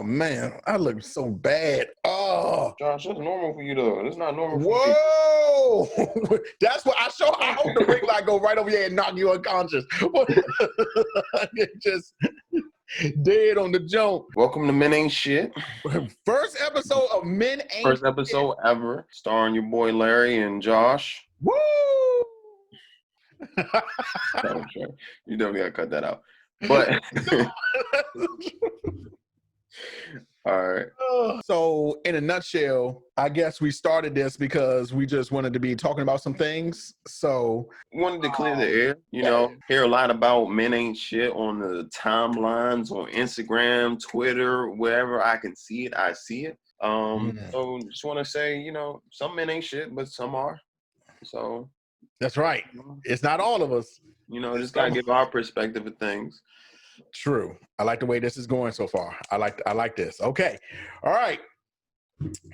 Oh man, I look so bad. Oh, Josh, that's normal for you though. It's not normal for me. whoa! That's what I hope the brake light go right over here and knock you unconscious. Just dead on the jump. Welcome to Men Ain't Shit. First episode of Men Ain't First episode ever, starring your boy Larry and Josh. Woo! You definitely gotta cut that out. But all right. So in a nutshell, I guess we started this because we just wanted to be talking about some things. So we wanted to clear the air, hear a lot about Men Ain't Shit on the timelines, on Instagram, Twitter, wherever I can see it, I see it. So just want to say, some men ain't shit, but some are. So that's right. It's not all of us. Just gotta give our perspective of things. True. I like the way this is going so far. I like this. Okay. All right.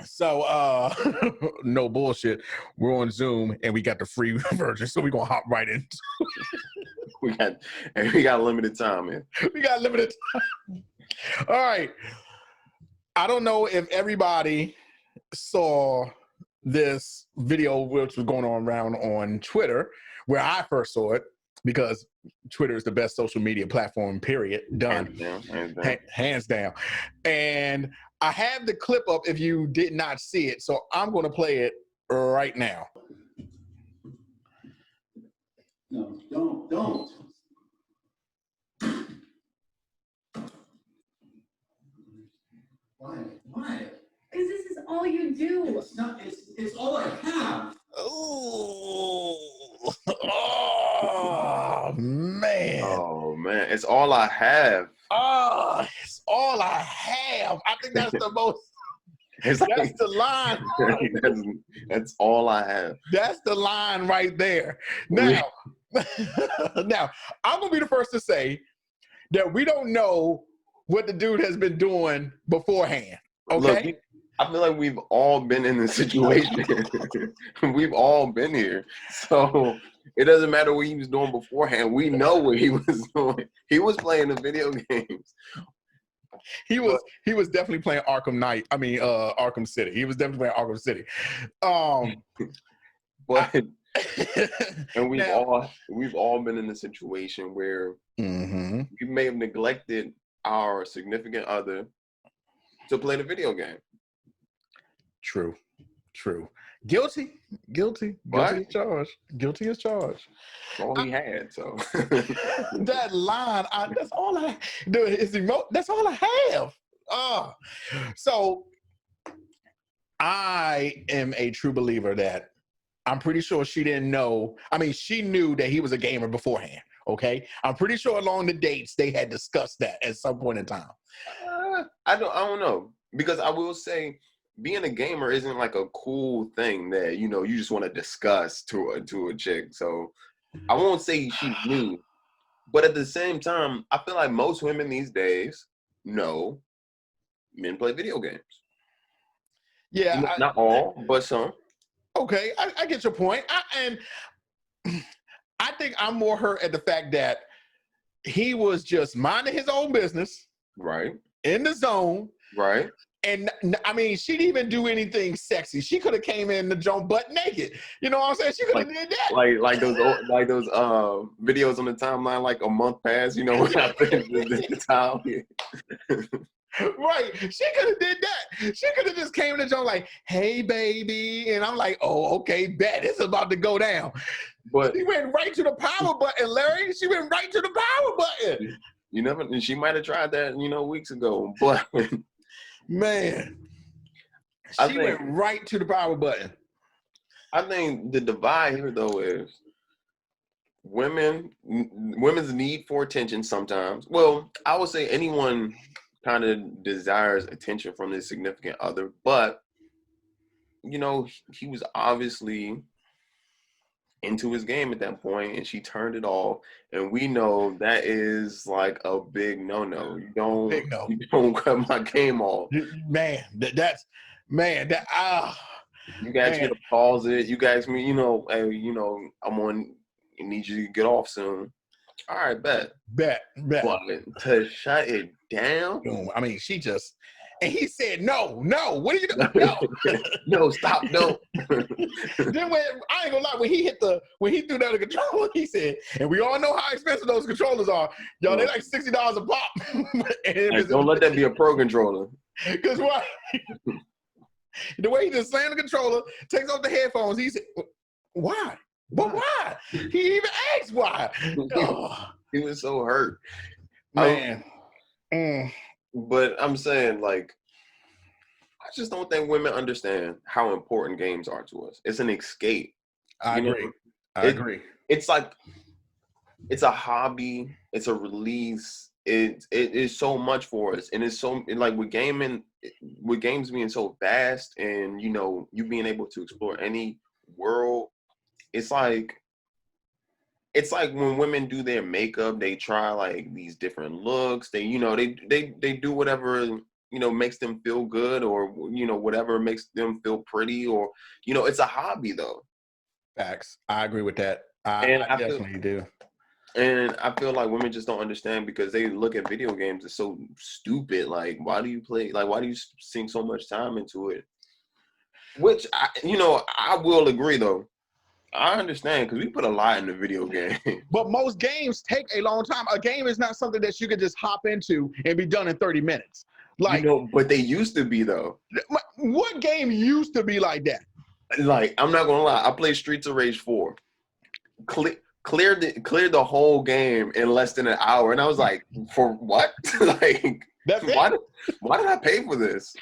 So no bullshit. We're on Zoom and we got the free version, so we're gonna hop right in. we got limited time, man. We got limited time. All right. I don't know if everybody saw this video which was going around on Twitter, where I first saw it, because Twitter is the best social media platform, period. Done. Hands down. And I have the clip up if you did not see it, so I'm going to play it right now. No, don't. Why? Because this is all you do. It's all I have. Oh, man. Oh, man. It's all I have. Oh, it's all I have. I think that's the most. That's the line. That's all I have. That's the line right there. Now, I'm going to be the first to say that we don't know what the dude has been doing beforehand. Okay? Look, I feel like we've all been in this situation. We've all been here. So it doesn't matter what he was doing beforehand. We know what he was doing. He was playing the video games. He was definitely playing Arkham City. He was definitely playing Arkham City. And we've all been in a situation where we may have neglected our significant other to play the video game. True. Guilty as charged. Guilty as charged. That's all he had, so. That line, that's all I do. That's all I have. So I am a true believer that I'm pretty sure she didn't know. I mean, she knew that he was a gamer beforehand. Okay, I'm pretty sure along the dates they had discussed that at some point in time. I don't know, because I will say, being a gamer isn't like a cool thing that you just want to discuss to a chick. So I won't say she knew, but at the same time, I feel like most women these days know men play video games. Yeah, not all, but some. Okay, I get your point. I think I'm more hurt at the fact that he was just minding his own business, right, in the zone, right. And I mean, she didn't even do anything sexy. She could have came in the joint butt naked. You know what I'm saying? She could have did that. Like those videos on the timeline, like a month past. After the time. Right. She could have did that. She could have just came in the joint like, "Hey, baby," and I'm like, "Oh, okay, bet it's about to go down." But she went right to the power button, Larry. She went right to the power button. You never. She might have tried that, weeks ago, but. Man, she went right to the power button. I think the divide here, though, is women's need for attention sometimes. Well, I would say anyone kind of desires attention from their significant other, but, he was obviously into his game at that point, and she turned it off. And we know that is like a big no-no. You don't cut my game off. Man, you guys get to pause it. You guys, hey, I'm on. I need you to get off soon. All right, bet. But to shut it down. Boom. I mean, she just, and he said, no, what are you doing? No. No, stop, don't. Then when, I ain't gonna lie, when he threw down the controller, he said, and we all know how expensive those controllers are. Y'all, they like $60 a pop. Hey, don't let that be a pro controller. Because why? The way he just slammed the controller, takes off the headphones, he said, why? But why? He even asked why. Oh, He was so hurt. man. But I'm saying, like, I just don't think women understand how important games are to us. It's an escape. I agree. I agree. It's like, it's a hobby. It's a release. It is so much for us, and it's so, like, with games being so vast, and you know, you being able to explore any world. It's like when women do their makeup, they try like these different looks. They, you know, they do whatever, you know, makes them feel good, or, you know, whatever makes them feel pretty, or, you know, it's a hobby though. Facts. I agree with that. I definitely do. And I feel like women just don't understand, because they look at video games as so stupid. Like, why do you play? Like, why do you sink so much time into it? Which, I will agree though. I understand, because we put a lot in the video game. But most games take a long time. A game is not something that you can just hop into and be done in 30 minutes. Like, you know, but they used to be though. What game used to be like that? Like, I'm not gonna lie, I played Streets of Rage 4. Cleared the whole game in less than an hour, and I was like, for what? Like, why did I pay for this?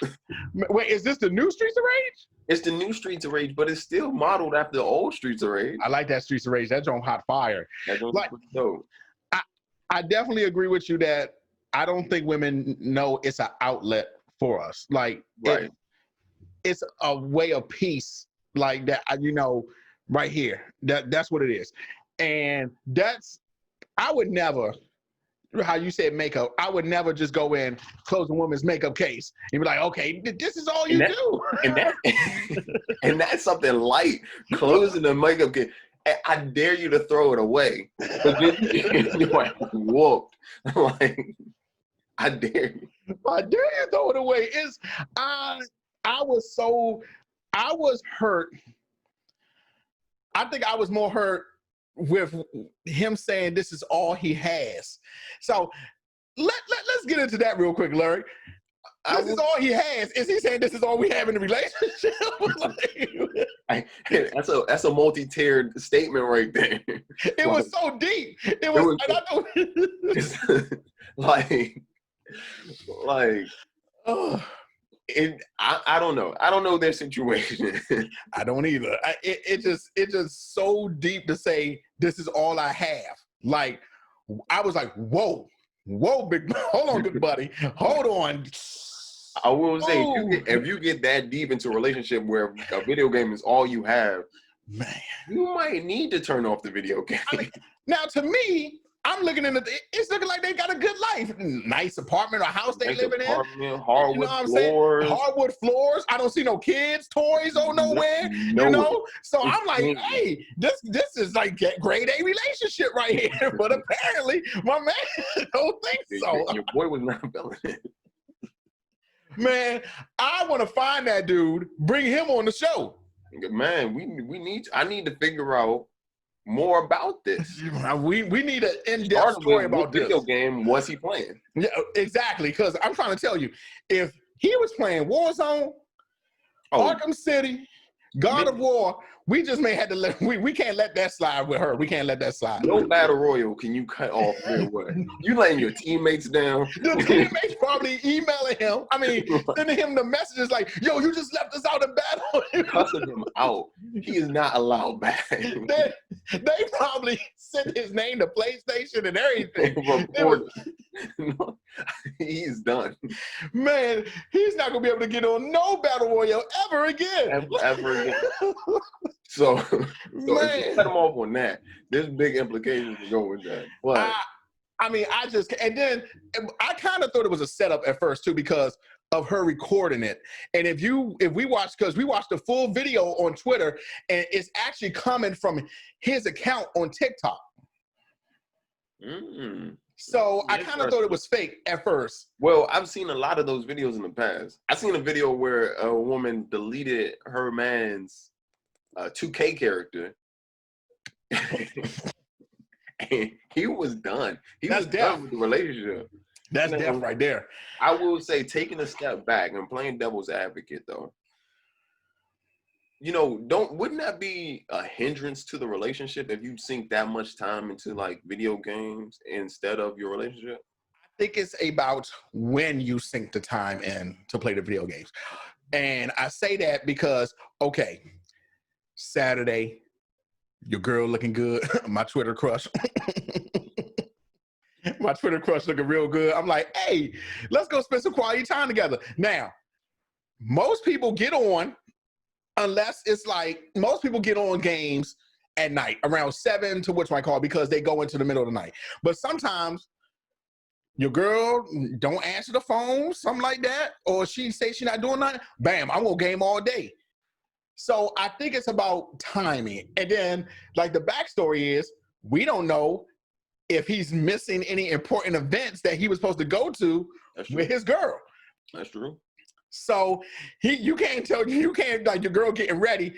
Wait, is this the new Streets of Rage? It's the new Streets of Rage, but it's still modeled after the old Streets of Rage. I like that Streets of Rage. That's on hot fire. That's like, dope. I definitely agree with you that I don't think women know it's an outlet for us. Like, right. It's a way of peace, like that, you know, right here. That's what it is. And I would never, how you said makeup, I would never just go in, close a woman's makeup case and be like, okay, this is all you do. And that's something light, closing the makeup case. I dare you to throw it away. But then you're like, whooped. Like, I dare you. I dare you to throw it away. I was hurt. I think I was more hurt with him saying this is all he has. So let's get into that real quick, Larry. This is all he has. Is he saying this is all we have in the relationship? That's a multi-tiered statement right there. It was so deep. It was like, oh. I don't know. I don't know their situation. I don't either. It's just so deep to say this is all I have. Like, I was like, whoa, big, hold on, good buddy, hold on. I will say, if you get that deep into a relationship where a video game is all you have, man, you might need to turn off the video game. I mean, now, to me, I'm looking in it's looking like they got a good life. Nice apartment or house they living in. Hardwood, you know, floors. Hardwood floors. I don't see no kids, toys nowhere. You know? So I'm like, hey, this is like grade A relationship right here. But apparently my man don't think so. Your boy was not feeling it. Man, I want to find that dude, bring him on the show. Man, I need to figure out more about this. We need an in-depth story about this. What video game was he playing? Yeah, exactly. Because I'm trying to tell you, if he was playing Warzone, Arkham City, God of War, we just may have to we can't let that slide with her. We can't let that slide. No battle royal can you cut off their way. You letting your teammates down. The teammates probably emailing him. I mean, sending him the messages like, yo, you just left us out in battle. Cussing him out. He is not allowed back. They probably sent his name to PlayStation and everything. No, he's done. Man, he's not going to be able to get on no battle royale ever again. Ever again. So if you cut him off on that, there's big implications to go with that. But I mean, and then I kind of thought it was a setup at first too, because of her recording it. And because we watched the full video on Twitter, and it's actually coming from his account on TikTok. So I Yes, kind of sir. thought it was fake at first. Well, I've seen a lot of those videos in the past. I seen a video where a woman deleted her man's 2K character. And he was done. He That's was death. done with the relationship. That's Now, death right there. I will say, taking a step back and playing devil's advocate, though, wouldn't that be a hindrance to the relationship if you sink that much time into like video games instead of your relationship? I think it's about when you sink the time in to play the video games. And I say that because, okay, Saturday, your girl looking good, my Twitter crush. My Twitter crush looking real good. I'm like, hey, let's go spend some quality time together. Now, most people get on, unless it's like, most people get on games at night around 7 to which I call because they go into the middle of the night. But sometimes your girl don't answer the phone, something like that, or she say she's not doing nothing, bam, I'm gonna game all day. So I think it's about timing. And then like the backstory is we don't know if he's missing any important events that he was supposed to go to with his girl. That's true. So you can't like your girl getting ready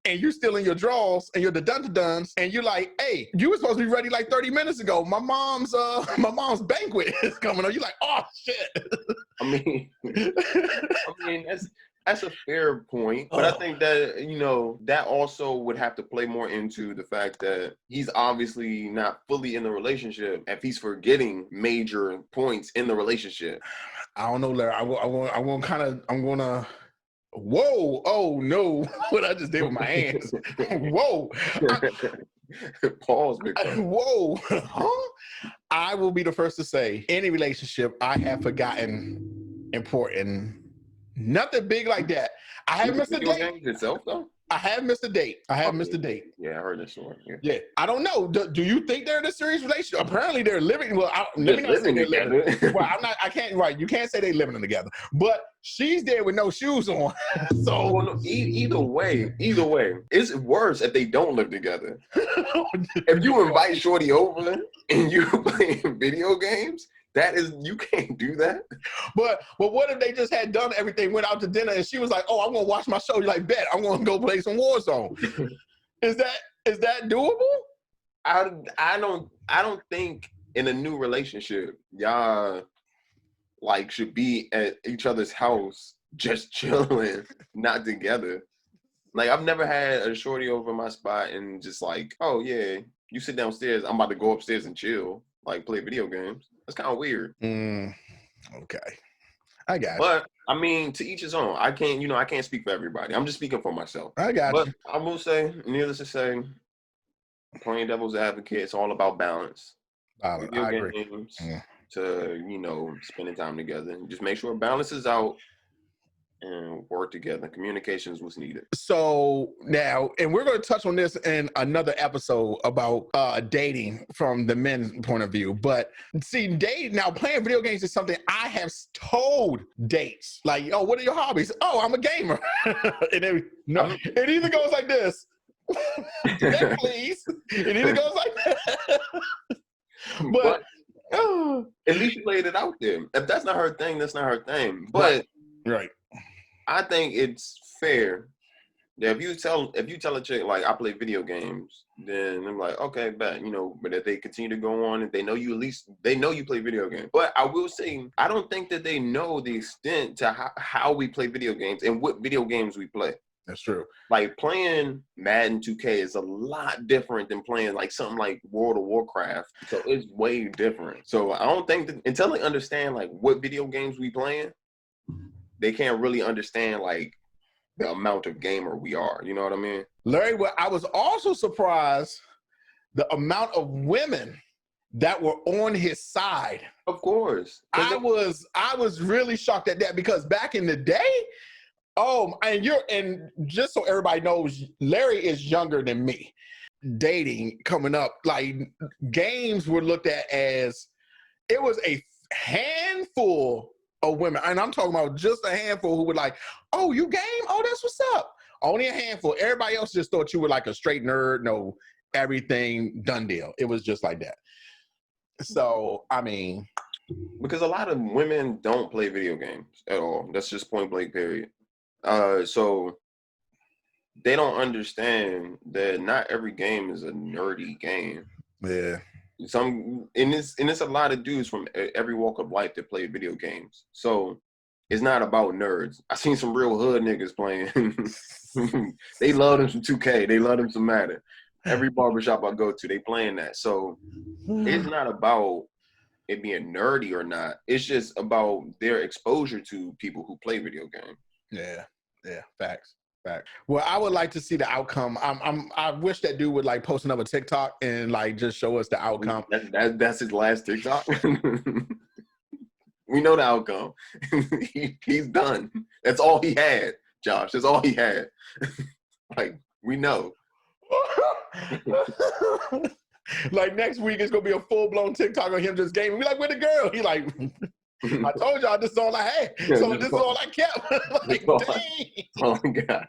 and you still in your drawers and you're the dun-dun-duns and you're like, hey, you were supposed to be ready like 30 minutes ago. My mom's banquet is coming on. You're like, oh shit. I mean, that's a fair point, but I think that that also would have to play more into the fact that he's obviously not fully in the relationship if he's forgetting major points in the relationship. I don't know, Larry. I'm gonna. Whoa! Oh no! What I just did with my hands. Whoa! Pause. Whoa! Huh? I will be the first to say, any relationship, I have forgotten important. Nothing big like that. I have missed a date. Itself, though? I have missed a date. Yeah, I heard that story. Yeah. I don't know. Do you think they're in a serious relationship? Apparently they're living. Well, They're living together. Well, I can't. Right. You can't say they're living together. But she's there with no shoes on. So well, no, either way, it's worse if they don't live together. If you invite Shorty over and you're playing video games, you can't do that. But what if they just had done everything, went out to dinner, and she was like, "Oh, I'm gonna watch my show." You're like, "Bet, I'm gonna go play some Warzone." Is that doable? I don't think in a new relationship y'all like should be at each other's house just chilling, not together. Like I've never had a shorty over my spot and just like, oh yeah, you sit downstairs, I'm about to go upstairs and chill, like play video games. That's kind of weird. Okay, I got you. But I mean, to each his own. I can't speak for everybody. I'm just speaking for myself. I got you. I will say, needless to say, playing devil's advocate, it's all about balance. I agree. Games to spending time together. Just make sure balance is out and work together. Communication is what's needed. So now, and we're going to touch on this in another episode about dating from the men's point of view. But see, playing video games is something I have told dates. Like, oh, what are your hobbies? Oh, I'm a gamer. It either goes like this. Yeah, please. It either goes like that. But at least you laid it out there. If that's not her thing, that's not her thing. But right. I think it's fair that if you tell a chick like I play video games, then I'm like, okay, bet, but if they continue to go on and they know you play video games. But I will say, I don't think that they know the extent to how we play video games and what video games we play. That's true. Like playing Madden 2K is a lot different than playing like something like World of Warcraft. So it's way different. So I don't think that until they understand like what video games we playing, they can't really understand like the amount of gamer we are. You know what I mean? Larry, well, I was also surprised the amount of women that were on his side. Of course. I was really shocked at that because back in the day, and just so everybody knows, Larry is younger than me. Dating coming up, like games were looked at as it was a handful of women, and I'm talking about just a handful who were like, "Oh, you game? Oh, that's what's up." Only a handful. Everybody else just thought you were like a straight nerd. No, everything done deal. It was just like that. So, I mean, Because a lot of women don't play video games at all. That's just point blank period. So they don't understand that not every game is a nerdy game. yeah. It's a lot of dudes from every walk of life that play video games. So it's not about nerds. I seen some real hood niggas playing. They love them some 2K. They love them some Madden. Every barbershop I go to, they playing that. So it's not about it being nerdy or not. It's just about their exposure to people who play video games. Yeah, facts. Well, I would like to see the outcome. I wish that dude would like post another TikTok and like just show us the outcome. That's his last TikTok. We know the outcome. He's done. That's all he had, Josh. That's all he had. Like, we know. Like next week it's gonna be a full-blown TikTok of him just gaming. We like, where the girl? He like, I told y'all this is all I had. So this is all I kept. Like, dang. Oh my God.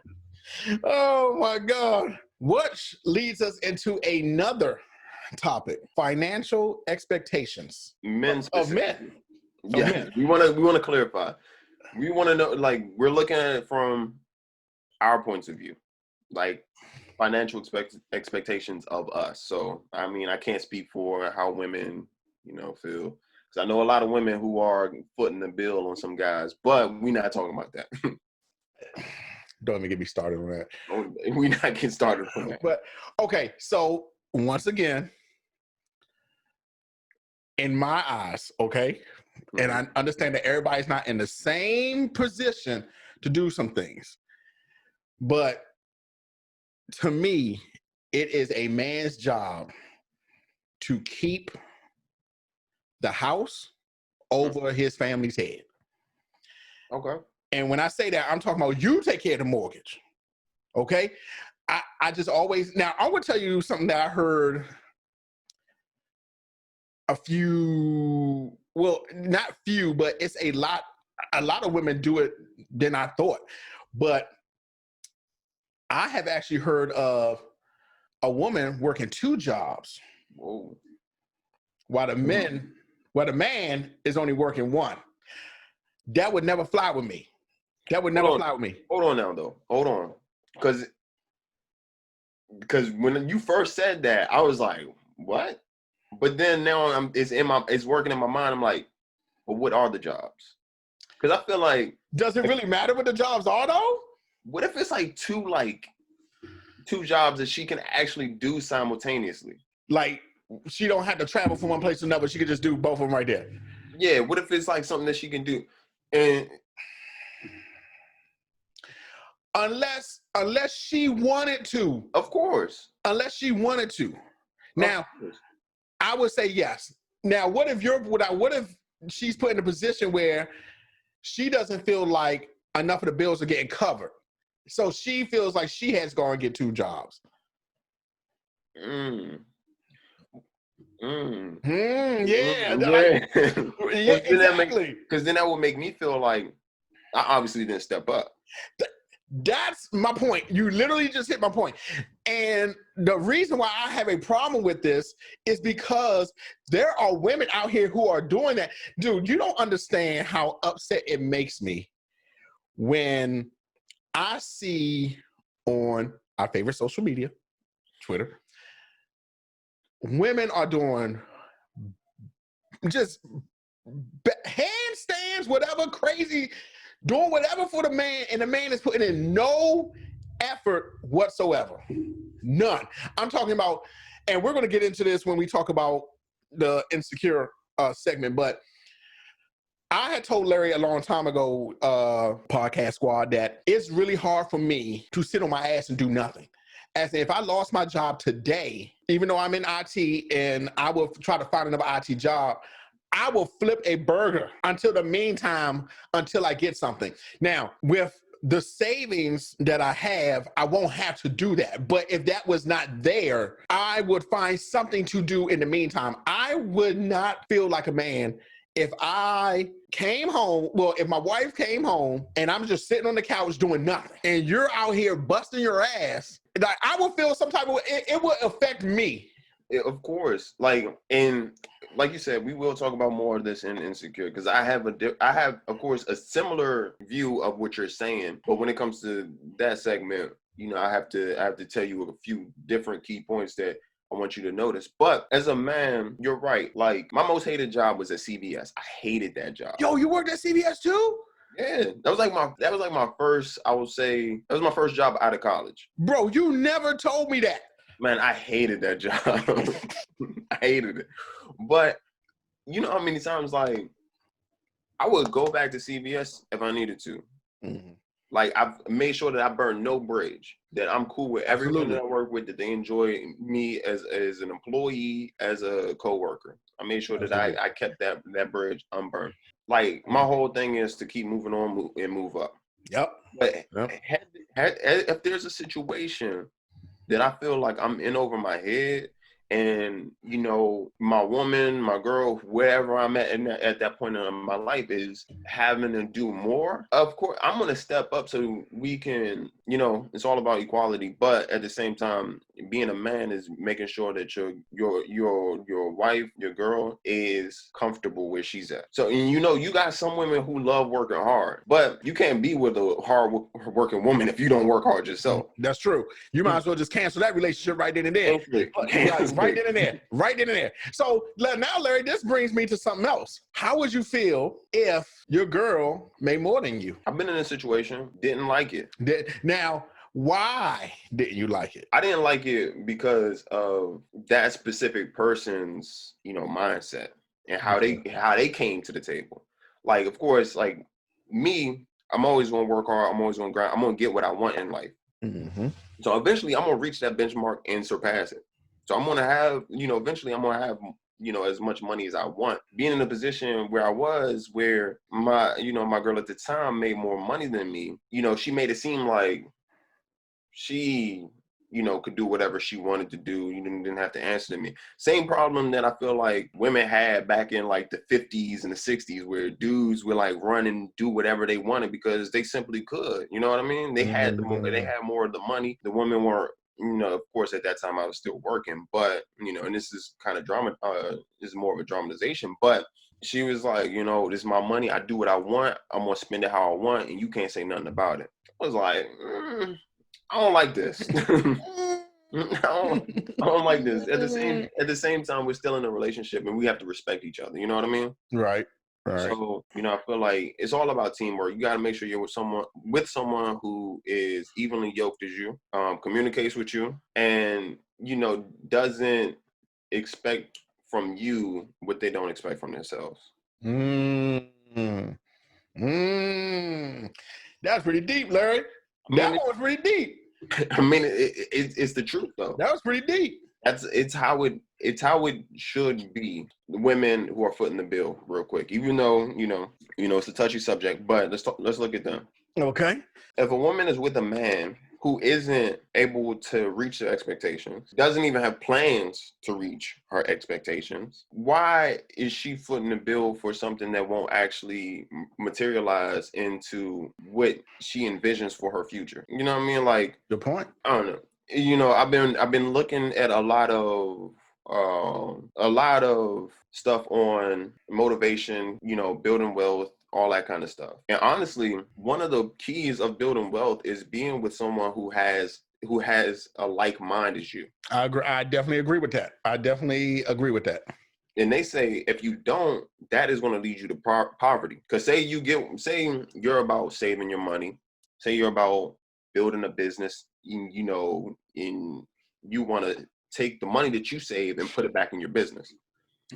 Oh my God. Which leads us into another topic: financial expectations Men of men. specifically. Yeah, men. we want to clarify. We want to know, like, we're looking at it from our points of view, like financial expectations of us. So, I mean, I can't speak for how women, feel, because I know a lot of women who are footing the bill on some guys, but we're not talking about that. Don't even get me started on that. We're not getting started on that. But okay, so once again, in my eyes, okay, and I understand that everybody's not in the same position to do some things, but to me, it is a man's job to keep the house over his family's head. Okay. And when I say that, I'm talking about you take care of the mortgage. Okay? I just always, now I would tell you something that I heard a few, well, not few, but it's a lot of women do it than I thought. But I have actually heard of a woman working 2 jobs. Whoa. While the man is only working 1. That would never fly with me. That would never fly with me. Hold on now, though. Hold on. Because when you first said that, I was like, what? But then now it's working in my mind. I'm like, well, what are the jobs? Because I feel like, does it really matter what the jobs are though? What if it's like two jobs that she can actually do simultaneously? Like she don't have to travel from one place to another. She could just do both of them right there. Yeah. What if it's like something that she can do? And unless she wanted to. Of course. Unless she wanted to. Now, I would say yes. Now, what if she's put in a position where she doesn't feel like enough of the bills are getting covered? So she feels like she has to go and get 2 jobs. Yeah. Exactly. Because then that would make me feel like I obviously didn't step up. That's my point. You literally just hit my point. And the reason why I have a problem with this is because there are women out here who are doing that. Dude, you don't understand how upset it makes me when I see on our favorite social media, Twitter, women are doing just handstands, whatever, crazy, doing whatever for the man, and the man is putting in no effort whatsoever. None. I'm talking about, and we're going to get into this when we talk about the insecure segment, but I had told Larry a long time ago, podcast squad, that it's really hard for me to sit on my ass and do nothing. As if I lost my job today, even though I'm in IT and I will try to find another IT job, I will flip a burger until I get something. Now, with the savings that I have, I won't have to do that. But if that was not there, I would find something to do in the meantime. I would not feel like a man if I came home, if my wife came home and I'm just sitting on the couch doing nothing and you're out here busting your ass, like I would feel some type of, it would affect me. Of course, and like you said, we will talk about more of this in Insecure because I have of course a similar view of what you're saying, but when it comes to that segment, I have to tell you a few different key points that I want you to notice. But as a man, you're right. Like my most hated job was at CVS. I hated that job. Yo, you worked at CVS too? Yeah, that was like my first. I would say that was my first job out of college. Bro, you never told me that. Man, I hated that job. I hated it. But you know how many times like I would go back to CVS if I needed to. Mm-hmm. Like I've made sure that I burn no bridge, that I'm cool with everyone Absolutely. that I work with, that they enjoy me as an employee, as a coworker. I made sure that I kept that bridge unburned. Like my whole thing is to keep moving on and move up. Yep. But Yep. if there's a situation that I feel like I'm in over my head, and my woman, my girl, wherever I'm at that point in my life is having to do more, of course I'm gonna step up so we can, it's all about equality. But at the same time, being a man is making sure that your wife, your girl, is comfortable where she's at. So you got some women who love working hard, but you can't be with a hard working woman if you don't work hard yourself. That's true. You might as well just cancel that relationship right then and there. Right then and there. Right then and there. So now, Larry, this brings me to something else. How would you feel if your girl made more than you? I've been in a situation, didn't like it. Now, why didn't you like it? I didn't like it because of that specific person's, mindset and how they came to the table. Like, of course, like me, I'm always gonna work hard. I'm always gonna grind. I'm gonna get what I want in life. Mm-hmm. So eventually, I'm gonna reach that benchmark and surpass it. So I'm gonna have, eventually, I'm gonna have, as much money as I want. Being in a position where I was, where my girl at the time made more money than me. She made it seem like she, could do whatever she wanted to do. You didn't have to answer to me. Same problem that I feel like women had back in like the 50s and the 60s, where dudes would like run and do whatever they wanted because they simply could. You know what I mean? They had they had more of the money. The women weren't. Of course, at that time I was still working, but and this is kind of drama. This is more of a dramatization, but she was like, this is my money. I do what I want. I'm gonna spend it how I want, and you can't say nothing about it. I was like, I don't like this. I don't like this. At the same time, we're still in a relationship, and we have to respect each other. You know what I mean? Right. Right. So, I feel like it's all about teamwork. You got to make sure you're with someone who is evenly yoked as you, communicates with you, and, doesn't expect from you what they don't expect from themselves. That's pretty deep, Larry. That one was pretty deep. I mean, it's the truth, though. That was pretty deep. It's how it should be. The women who are footing the bill, real quick, even though it's a touchy subject, but let's look at them. Okay. If a woman is with a man who isn't able to reach their expectations, doesn't even have plans to reach her expectations, why is she footing the bill for something that won't actually materialize into what she envisions for her future? You know what I mean? Like, good point. I don't know. I've been looking at a lot of stuff on motivation, building wealth, all that kind of stuff. And honestly, one of the keys of building wealth is being with someone who has a like mind as you. I agree. I definitely agree with that. And they say if you don't, that is going to lead you to poverty. Because say you're about saving your money, say you're about building a business, and you want to take the money that you save and put it back in your business.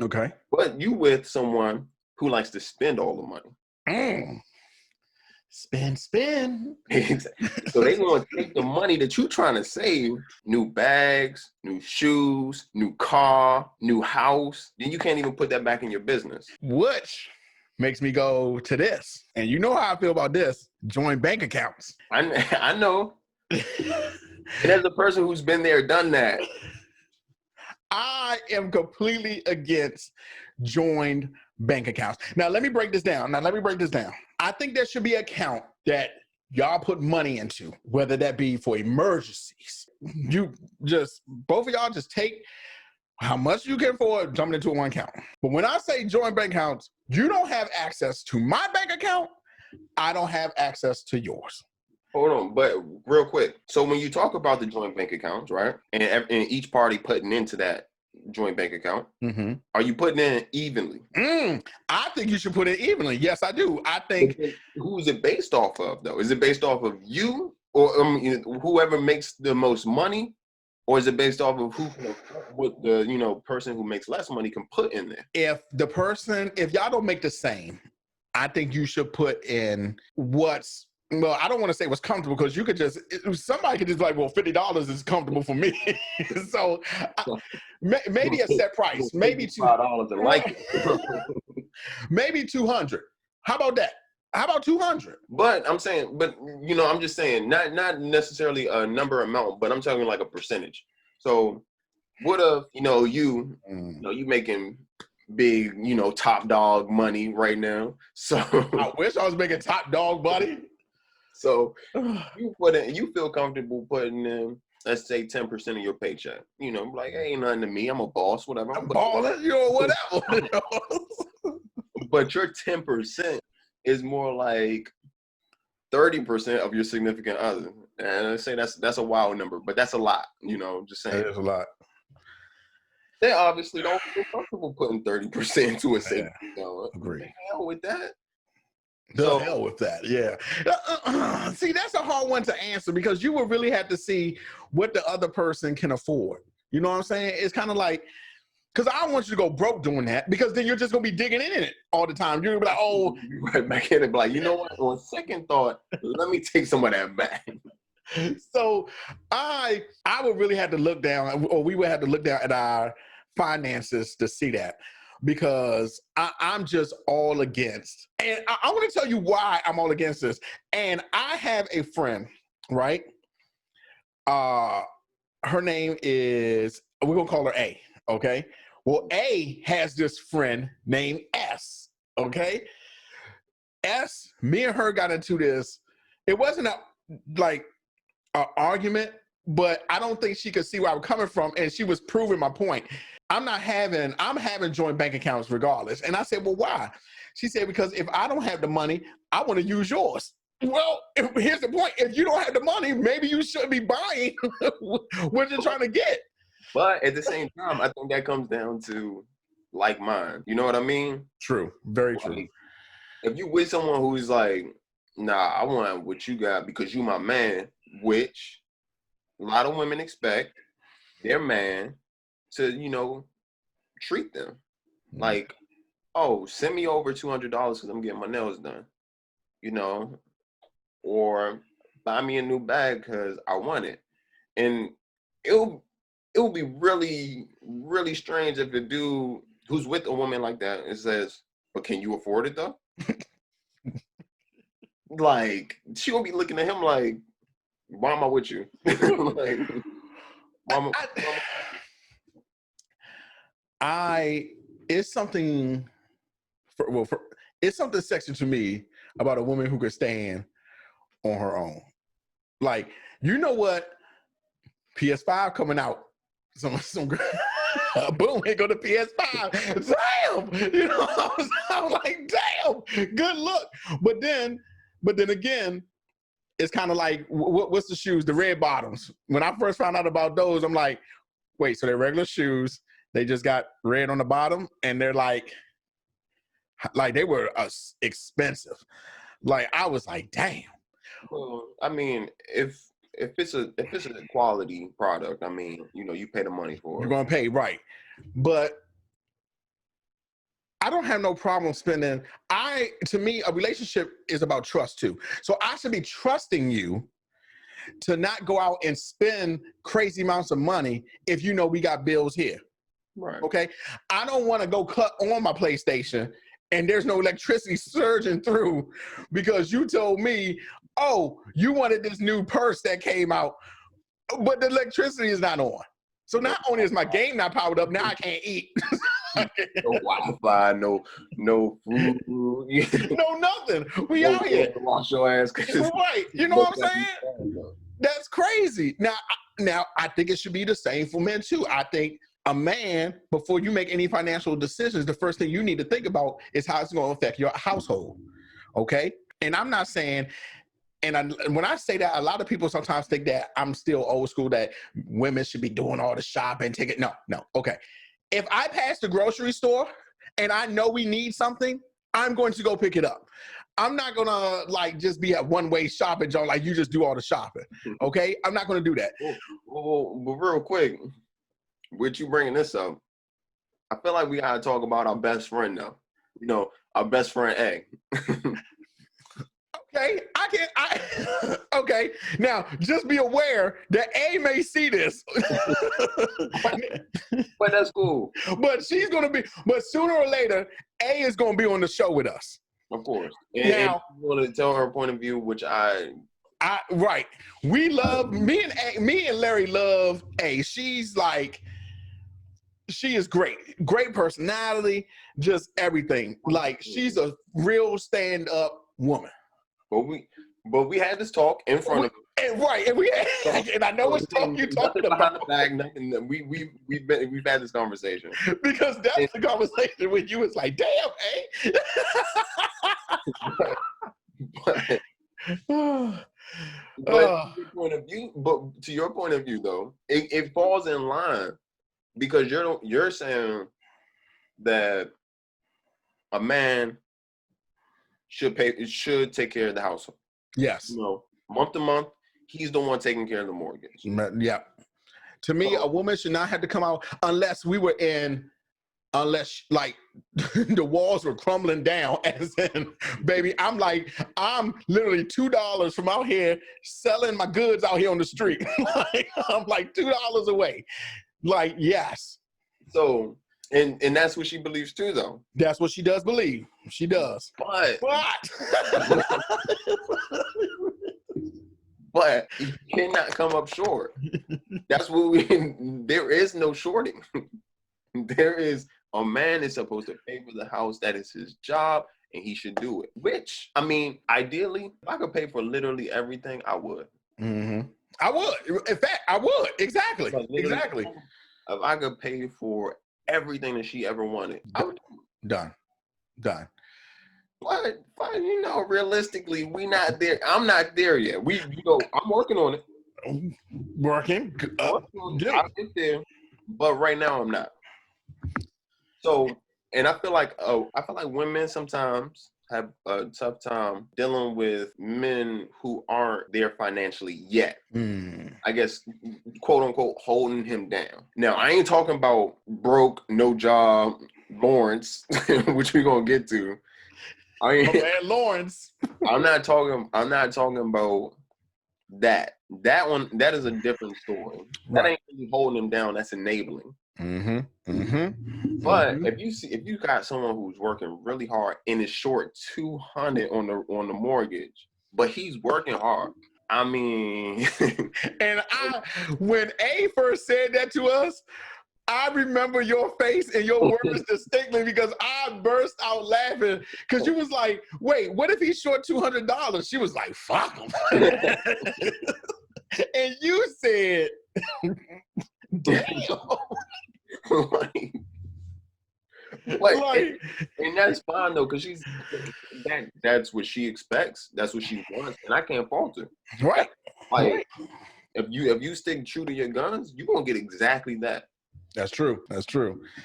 Okay. But you with someone who likes to spend all the money. Spend. So they want to take the money that you're trying to save, new bags, new shoes, new car, new house. Then you can't even put that back in your business. Which makes me go to this. And you know how I feel about this. Joint bank accounts. I know. And as a person who's been there, done that, I am completely against joined bank accounts. Now, let me break this down. I think there should be an account that y'all put money into, whether that be for emergencies. Both of y'all just take how much you can afford jumping into one account. But when I say joint bank accounts, you don't have access to my bank account. I don't have access to yours. Hold on, but real quick. So when you talk about the joint bank accounts, right, and each party putting into that joint bank account, are you putting in evenly? I think you should put it evenly. Yes, I do. I think. Who's it based off of, though? Is it based off of you or whoever makes the most money, or is it based off of what the person who makes less money can put in there? If y'all don't make the same, I think you should put in what's. Well, I don't want to say what's comfortable because you could somebody could just be like, well, $50 is comfortable for me. So maybe a set price, maybe $5 and like it. Maybe 200. How about that? How about 200? But I'm saying, I'm just saying, not necessarily a number amount, but I'm talking like a percentage. So what if, you making big, top dog money right now. So I wish I was making top dog money. So you feel comfortable putting in, let's say 10% of your paycheck. Like, hey, ain't nothing to me. I'm a boss, whatever. I'm balling, whatever. But your 10% is more like 30% of your significant other. And I say that's a wild number, but that's a lot, just saying. That is a lot. They obviously don't feel comfortable putting 30% into a savings. Agree. The hell with that. The hell with that, yeah. See, that's a hard one to answer because you would really have to see what the other person can afford. You know what I'm saying? It's kind of like, because I don't want you to go broke doing that because then you're just going to be digging in it all the time. You're going to be like, oh. Right back in it, like, you know what? On second thought, let me take some of that back. So I would really have to look down, or we would have to look down at our finances to see that. Because I'm just all against. And I want to tell you why I'm all against this. And I have a friend, right? Her name is, we're going to call her A, okay? Well, A has this friend named S, okay? S, me and her got into this. It wasn't an argument, but I don't think she could see where I'm coming from. And she was proving my point. I'm having joint bank accounts regardless. And I said, well, why? She said, because if I don't have the money, I want to use yours. Well, here's the point. If you don't have the money, maybe you shouldn't be buying what you're trying to get. But at the same time, I think that comes down to like mine. You know what I mean? True. Very true. Like, if you with someone who's like, nah, I want what you got because you my man, which a lot of women expect their man to, treat them. Like, oh, send me over $200 because I'm getting my nails done, or buy me a new bag because I want it. And it'll be really, really strange if the dude who's with a woman like that, it says, but can you afford it though? Like, she will be looking at him like, why am I with you? Like, it's something it's something sexy to me about a woman who could stand on her own. Like, you know what? PS5 coming out. Some boom, here go the PS5. Damn! I'm like, damn, good look. But then again, it's kind of like, what's the shoes? The red bottoms. When I first found out about those, I'm like, wait, so they're regular shoes. They just got red on the bottom, and they're like they were expensive. Like, I was like, damn. Well, I mean, if it's a quality product, I mean, you pay the money for it. You're gonna pay, right? But I don't have no problem spending. To me, a relationship is about trust too. So I should be trusting you to not go out and spend crazy amounts of money if we got bills here. Right. Okay. I don't want to go cut on my PlayStation and there's no electricity surging through because you told me, oh, you wanted this new purse that came out, but the electricity is not on. So not only is my game not powered up, now I can't eat. No Wi-Fi, no food, no nothing. We out here. Wash your ass. Right. You know what I'm saying? That's crazy. Now I think it should be the same for men too. I think a man, before you make any financial decisions, the first thing you need to think about is how it's going to affect your household. Okay. And I'm not saying, when I say that, a lot of people sometimes think that I'm still old school, that women should be doing all the shopping, no. Okay. If I pass the grocery store and I know we need something, I'm going to go pick it up. I'm not gonna like just be at one-way shopping, Joe, like you just do all the shopping. Okay. I'm not gonna do that. Well, but real quick, with you bringing this up, I feel like we gotta talk about our best friend though. You know, our best friend A. Okay, okay. Now, just be aware that A may see this. But that's cool. But sooner or later, A is gonna be on the show with us. Of course. Now, and you want to tell her point of view, which right. We love me and Larry love A. She is great personality, just everything. Like, she's a real stand-up woman. But we had this talk in front of right, and I know what talk you're talking about. The back, nothing. We've had this conversation because that's the conversation with you. It's like, damn, but to your point of view, though, it falls in line because you're saying that a man should take care of the household. Yes. You know, month to month, he's the one taking care of the mortgage. Yeah. To me, a woman should not have to come out unless like the walls were crumbling down, as in, baby, I'm literally $2 from out here selling my goods out here on the street. I'm like $2 away. Like, yes. So, and that's what she believes too, though. That's what she does believe. She does. But you cannot come up short. That's what there is no shorting. There is, a man is supposed to pay for the house. That is his job, and he should do it. Which, I mean, ideally, if I could pay for literally everything, I would. Mm-hmm. I would. In fact, I would. Exactly. Exactly. If I could pay for everything that she ever wanted, I would. Done. But you know, realistically, we not there. I'm not there yet. I'm working on it. Working. I'll get there, but right now I'm not. So, and I feel like women sometimes have a tough time dealing with men who aren't there financially yet. I guess, quote unquote, holding him down. Now, I ain't talking about broke, no job, Lawrence, which we're gonna get to. Lawrence. I'm not talking about that. That is a different story. That ain't really holding him down. That's enabling. But if you got someone who's working really hard and is short $200 on the mortgage, but he's working hard. I mean, and when A first said that to us, I remember your face and your words distinctly because I burst out laughing because you was like, wait, what if he's short $200? She was like, fuck him. And you said, damn. And that's fine though, because that's what she expects. That's what she wants, and I can't fault her. Right. If you stick true to your guns, you're gonna get exactly that. That's true.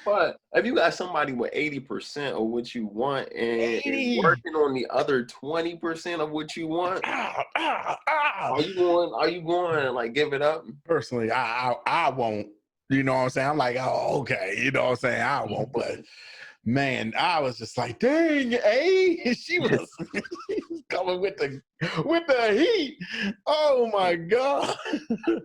But if you got somebody with 80% of what you want and working on the other 20% of what you want, are you going to like give it up? Personally, I won't. You know what I'm saying? I'm like, oh, okay. You know what I'm saying? I won't. But man, I was just like, dang, she was coming with the heat. Oh my God.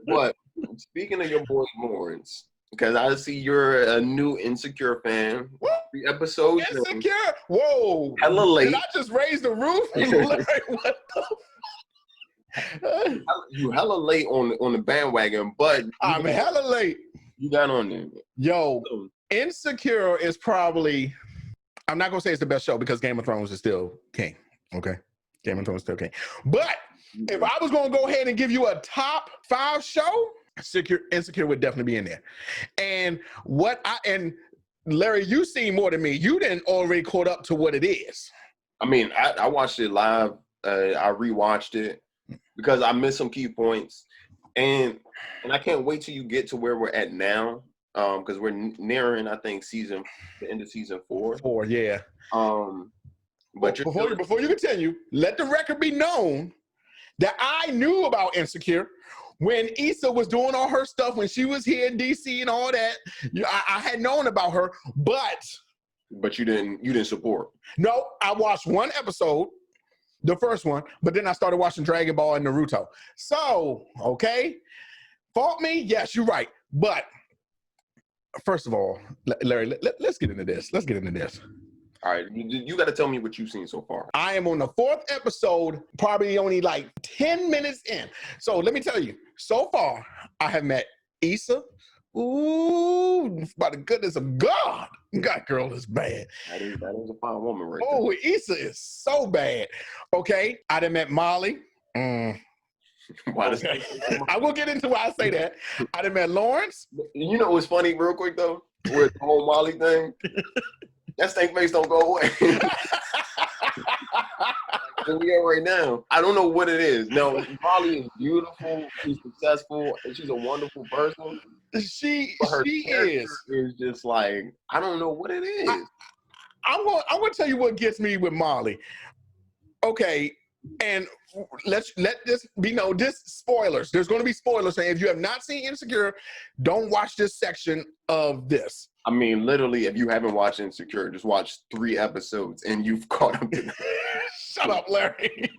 But speaking of your boy Lawrence, because I see you're a new Insecure fan. 3 episodes. Insecure? Whoa. Hella late. Did I just raise the roof? What the? You hella late on the bandwagon, but I'm hella late. You got on there. Yo, Insecure is probably, I'm not going to say it's the best show because Game of Thrones is still king. Okay? Game of Thrones is still king. But if I was going to go ahead and give you a top 5 show, Insecure would definitely be in there. And Larry, you seen more than me. You didn't already caught up to what it is. I mean, I watched it live. I rewatched it because I missed some key points, and I can't wait till you get to where we're at now, because we're nearing, I think, the end of season 4. 4, yeah. But before you continue, let the record be known that I knew about Insecure when Issa was doing all her stuff, when she was here in DC and all that. I had known about her, but you didn't support. No, I watched one episode, the first one, but then I started watching Dragon Ball and Naruto. So, okay, fault me? Yes, you're right. But first of all, Larry, let's get into this. Let's get into this. All right, you got to tell me what you've seen so far. I am on the 4th episode, probably only like 10 minutes in. So let me tell you, so far, I have met Issa. Ooh, by the goodness of God, that girl is bad. That is a fine woman right there. Oh, Issa is so bad. Okay, I done met Molly. Okay. I will get into why I say that. I done met Lawrence. You know what's funny, real quick though, with the whole Molly thing? That stank face don't go away. Where we at right now, I don't know what it is. No, Molly is beautiful. She's successful, and she's a wonderful person. She is just like, I don't know what it is. I'm gonna tell you what gets me with Molly. Okay, and let this be known. This spoilers. There's going to be spoilers. And if you have not seen Insecure, don't watch this section of this. I mean, literally, if you haven't watched Insecure, just watch 3 episodes and you've caught up to that. Shut up, Larry.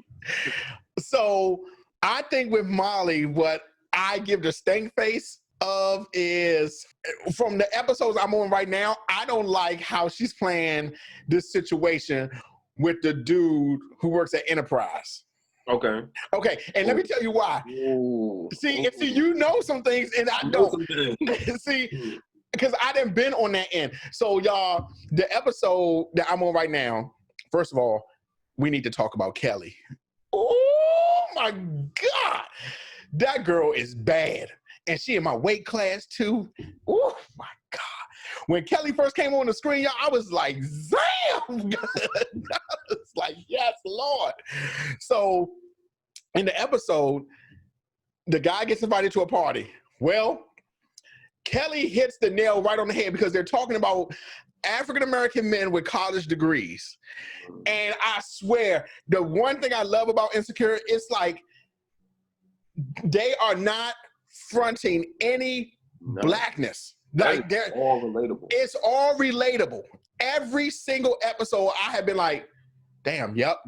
So I think with Molly, what I give the stank face of is, from the episodes I'm on right now, I don't like how she's playing this situation with the dude who works at Enterprise. Okay, and let me tell you why. See, you know some things and I don't. See, because I done been on that end. So y'all, the episode that I'm on right now, first of all, we need to talk about Kelly. Oh my God. That girl is bad. And she in my weight class too. Oh my God. When Kelly first came on the screen, y'all, I was like, damn. I was like, yes, Lord. So in the episode, the guy gets invited to a party. Well, Kelly hits the nail right on the head because they're talking about African-American men with college degrees. And I swear, the one thing I love about Insecure, it's like they are not fronting any blackness. Like they're all relatable. It's all relatable. Every single episode, I have been like, damn, yep,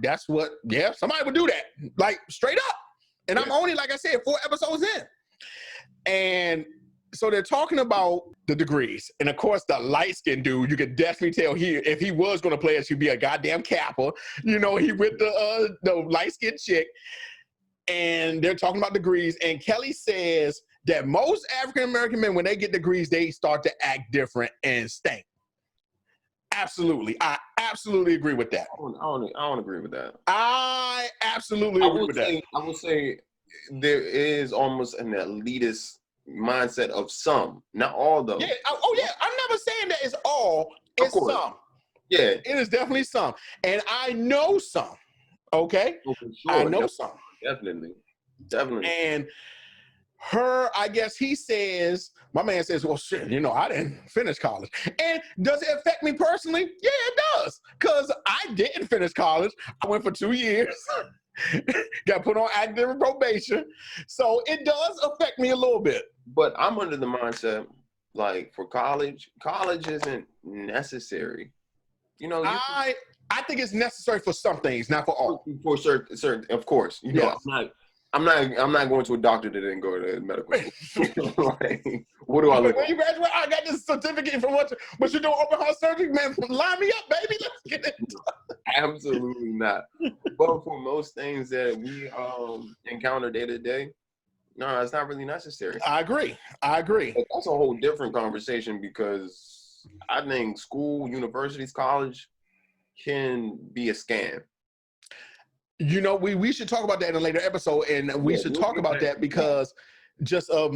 somebody would do that. Like, straight up. And I'm only, like I said, 4 episodes in. And so they're talking about the degrees. And of course, the light-skinned dude, you could definitely tell if he was going to play it, she'd be a goddamn Kappa. You know, he with the light-skinned chick. And they're talking about degrees. And Kelly says that most African-American men, when they get degrees, they start to act different and stink. Absolutely. I absolutely agree with that. I don't agree with that. I absolutely agree with that. I would say there is almost an elitist mindset of some, not all though. Yeah. Oh yeah. I'm never saying that it's all. It's some. Yeah. It is definitely some. And I know some. Okay? Oh, for sure. I know some. Definitely. And her, I guess my man says, well, shit, I didn't finish college. And does it affect me personally? Yeah, it does. Because I didn't finish college. I went for 2 years. Got put on active probation. So it does affect me a little bit. But I'm under the mindset, like, for college isn't necessary. I think it's necessary for some things, not for all. For certain, of course. Yes. I'm not going to a doctor that didn't go to medical school. Like, what do I look when you graduate, I got this certificate from what you're doing, open heart surgery, man. Line me up, baby. Let's get it. Absolutely not. But for most things that we encounter day to day, no, it's not really necessary. I agree. But that's a whole different conversation because I think school, universities, college can be a scam. We should talk about that in a later episode, and we should talk about that because just of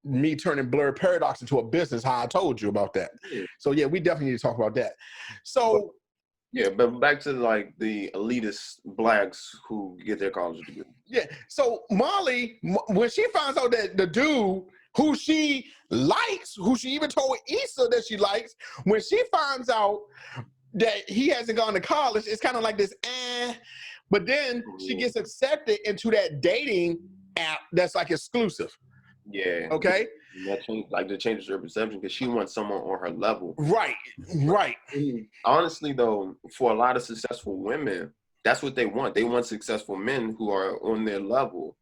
me turning Blerd Paradox into a business, how I told you about that. Yeah. So yeah, we definitely need to talk about that. So Yeah, but back to like the elitist blacks who get their college degree. yeah, so Molly, when she finds out that the dude who she likes, who she even told Issa that she likes, when she finds out that he hasn't gone to college, it's kind of like this, but then she gets accepted into that dating app that's like exclusive. Yeah. Okay. And that changes her perception because she wants someone on her level. Right. Honestly, though, for a lot of successful women, that's what they want. They want successful men who are on their level.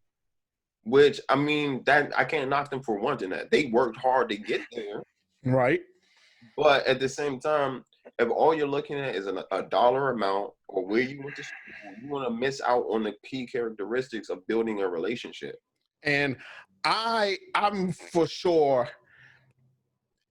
Which, I mean, that I can't knock them for wanting that. They worked hard to get there. Right. But at the same time, if all you're looking at is a dollar amount or where you went to school, you want to miss out on the key characteristics of building a relationship. And I'm for sure,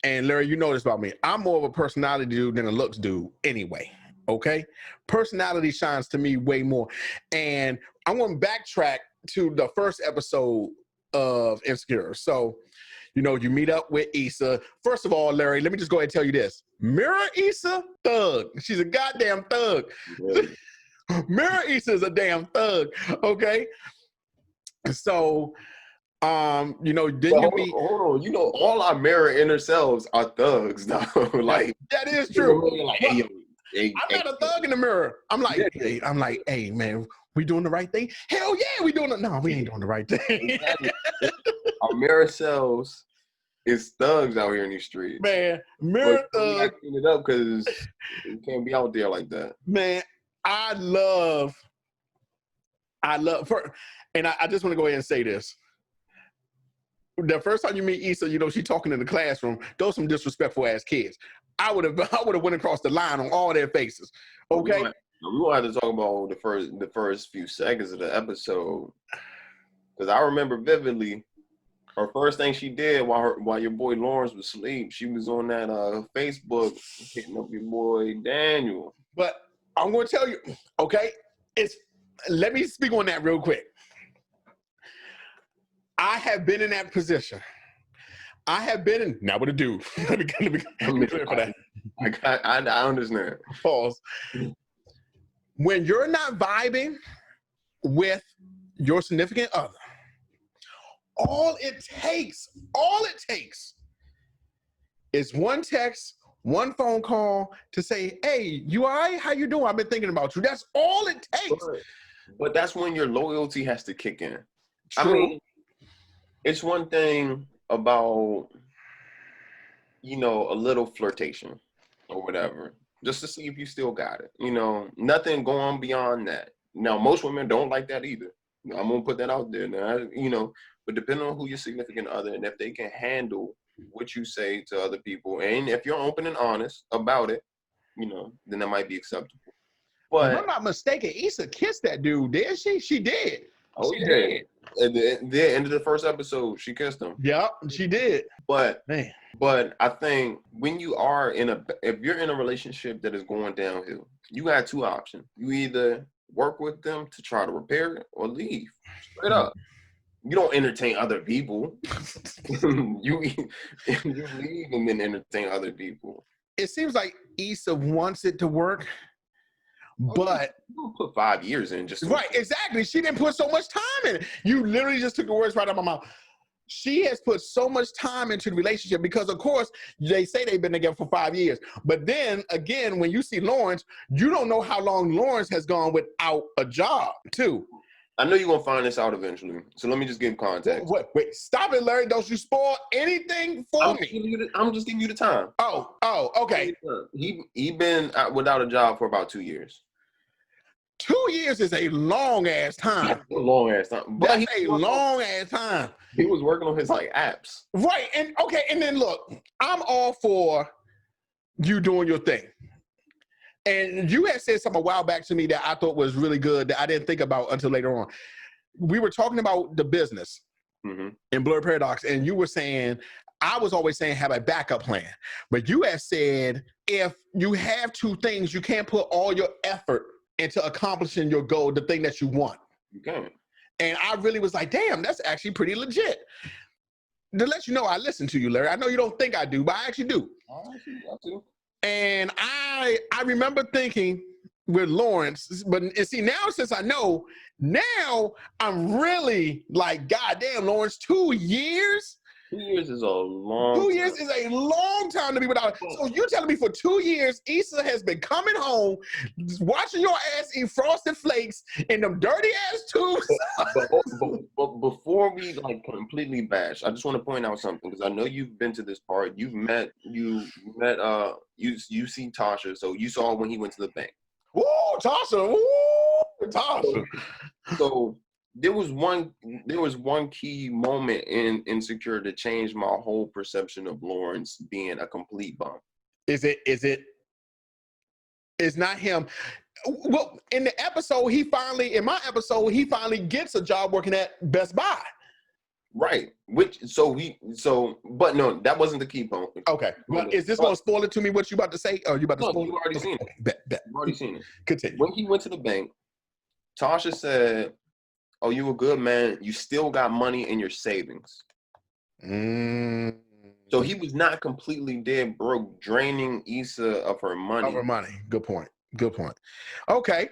and Larry, you know this about me, I'm more of a personality dude than a looks dude anyway. Okay. Personality shines to me way more. And I want to backtrack to the first episode of Insecure. So, you know, you meet up with Issa. First of all, Larry, let me just go ahead and tell you this. Mirror Issa, thug. She's a goddamn thug. Really. Mirror Issa is a damn thug. Okay. So, you know, then But you hold meet. on. You know, all our mirror inner selves are thugs, though. Like that is true. Like, hey, I'm not a thug in the mirror. I'm like, hey, man, we doing the right thing? Hell yeah, we doing it. No, we ain't doing the right thing. Exactly. Our mirror selves is thugs out here in these streets. Man, mirror thug. Clean it up because you can't be out there like that. Man, I love, and I just want to go ahead and say this. The first time you meet Issa, you know, she talking in the classroom, those some disrespectful ass kids. I would have went across the line on all their faces. Okay. We gonna have to talk about the first few seconds of the episode. Because I remember vividly her first thing she did while your boy Lawrence was asleep, she was on that Facebook hitting up your boy Daniel. But I'm gonna tell you, okay, let me speak on that real quick. I have been in that position. I have been in, not with a dude. Let me clear for that. I understand. Pause. When you're not vibing with your significant other, all it takes is one text, one phone call to say, hey, you all right? How you doing? I've been thinking about you. That's all it takes. But that's when your loyalty has to kick in. True. I mean, it's one thing about, you know, a little flirtation or whatever, just to see if you still got it. You know, nothing going beyond that. Now, most women don't like that either. I'm going to put that out there now, you know, but depending on who your significant other and if they can handle what you say to other people, and if you're open and honest about it, you know, then that might be acceptable. But if I'm not mistaken, Issa kissed that dude, did she? She did. Oh, she yeah. did. At the end of the first episode, she kissed him. Yep, she did. But man, I think when you are if you're in a relationship that is going downhill, you got two options. You either work with them to try to repair it or leave. Straight up. You don't entertain other people. you leave and then entertain other people. It seems like Issa wants it to work, but you put 5 years in just right, exactly. She didn't put so much time in it. You literally just took the words right out of my mouth. She has put so much time into the relationship because, of course, they say they've been together for 5 years. But then again, when you see Lawrence, you don't know how long Lawrence has gone without a job, too. I know you're gonna find this out eventually. So let me just give context. Wait, stop it, Larry. Don't you spoil anything for me. I'm just giving you the time. Oh, okay. He been without a job for about 2 years. 2 years is a long ass time. That's a long ass time. But That's a long ass time. He was working on his like apps. Right, and okay, and then look, I'm all for you doing your thing. And you had said something a while back to me that I thought was really good that I didn't think about until later on. We were talking about the business in Blerd Paradox, and you were saying, I was always saying have a backup plan. But you had said, if you have two things, you can't put all your effort into accomplishing your goal, the thing that you want. You can't. And I really was like, damn, that's actually pretty legit. To let you know, I listen to you, Larry. I know you don't think I do, but I actually do. I do. And I remember thinking with Lawrence, but and see now since I know, now I'm really like, God damn, Lawrence, 2 years? 2 years is a long 2 time. years is a long time to be without. So you're telling me for 2 years, Issa has been coming home, watching your ass eat Frosted Flakes in them dirty ass tubes. But before we like completely bash, I just want to point out something because I know you've been to this part. You see Tasha, so you saw when he went to the bank. Woo, Tasha, woo, Tasha. So there was one key moment in Insecure that changed my whole perception of Lawrence being a complete bum. It's not him. Well, in the episode, in my episode, he finally gets a job working at Best Buy. Right. But no, that wasn't the key point. Okay. Well, is this going to spoil it to me, what you about to say? Or you about to spoil it? You've already seen it. Okay. Bet. You've already seen it. Continue. When he went to the bank, Tasha said, "Oh, you a good man. You still got money in your savings." So he was not completely dead broke, draining Issa of her money. Good point. Okay.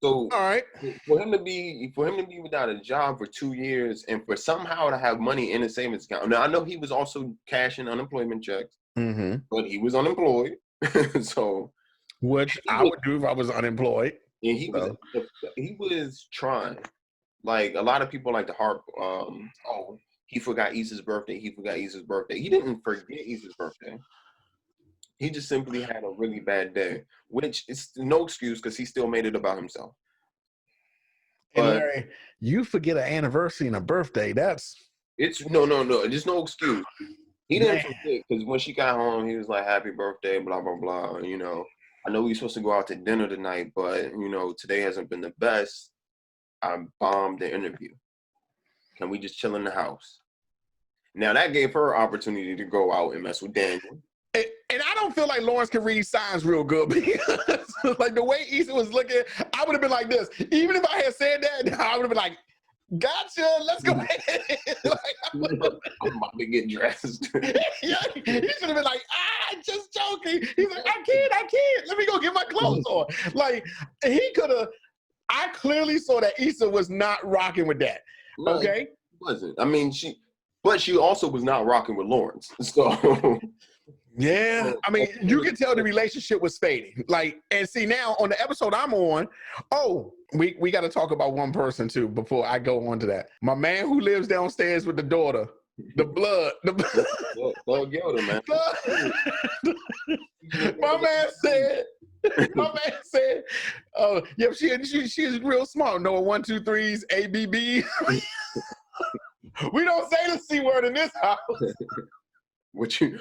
So all right. For him to be without a job for 2 years and for somehow to have money in his savings account. Now I know he was also cashing unemployment checks, but he was unemployed. So which I would do if I was unemployed. And he was trying. Like a lot of people like to harp, he forgot Issa's birthday. He didn't forget Issa's birthday. He just simply had a really bad day, which is no excuse because he still made it about himself. And Larry, you forget an anniversary and a birthday. It's no. There's no excuse. He didn't forget because when she got home, he was like, "Happy birthday," blah blah blah. You know, I know we're supposed to go out to dinner tonight, but you know, today hasn't been the best. I bombed the interview. Can we just chill in the house? Now that gave her opportunity to go out and mess with Daniel. And I don't feel like Lawrence can read signs real good because like the way Issa was looking, I would have been like this. Even if I had said that, I would have been like, gotcha, let's go ahead. I'm about to get dressed. Yeah, he should have been like, just joking. He's like, I can't. Let me go get my clothes on. Like, he could have, I clearly saw that Issa was not rocking with that. No, okay? It wasn't. I mean, she also was not rocking with Lawrence. So yeah, I mean, you can tell the relationship was fading. Like, and see now on the episode I'm on, we got to talk about one person too before I go on to that. My man who lives downstairs with the daughter, the Blerd. Thug Yoda, man. My man said, oh, yeah, she is real smart. No 1, 2, 3s, ABB. We don't say the C word in this house. What you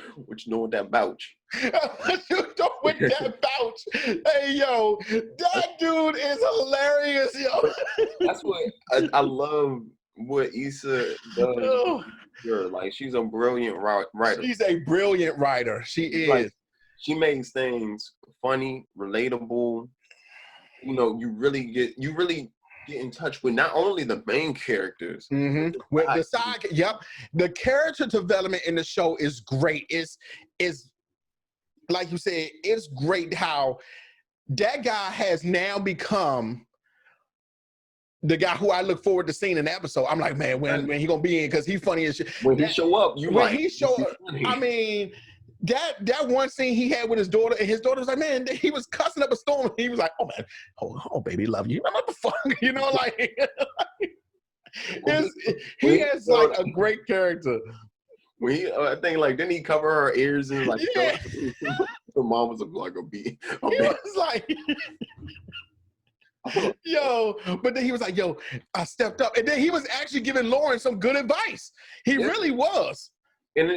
know with that vouch? What you doing with that vouch? Hey, yo, that dude is hilarious, yo. That's what I love what Issa does. Like, she's a brilliant writer. She's a brilliant writer. She is. Like, she makes things funny, relatable. You know, you really get in touch with not only the main characters, with the side. Yep, the character development in the show is great. Is like you said, it's great how that guy has now become the guy who I look forward to seeing in the episode. I'm like, man, when he gonna be in? Because he's funny as shit. When he show up, I mean. That one scene he had with his daughter, and his daughter was like, man, he was cussing up a storm. He was like, oh man, oh baby, love you. What the fuck? You know, like he has like a great character. When he, I think like didn't he cover her ears and like yeah. the mom was like a bee. He was like yo, but then he was like, yo, I stepped up. And then he was actually giving Lauren some good advice. He really was. And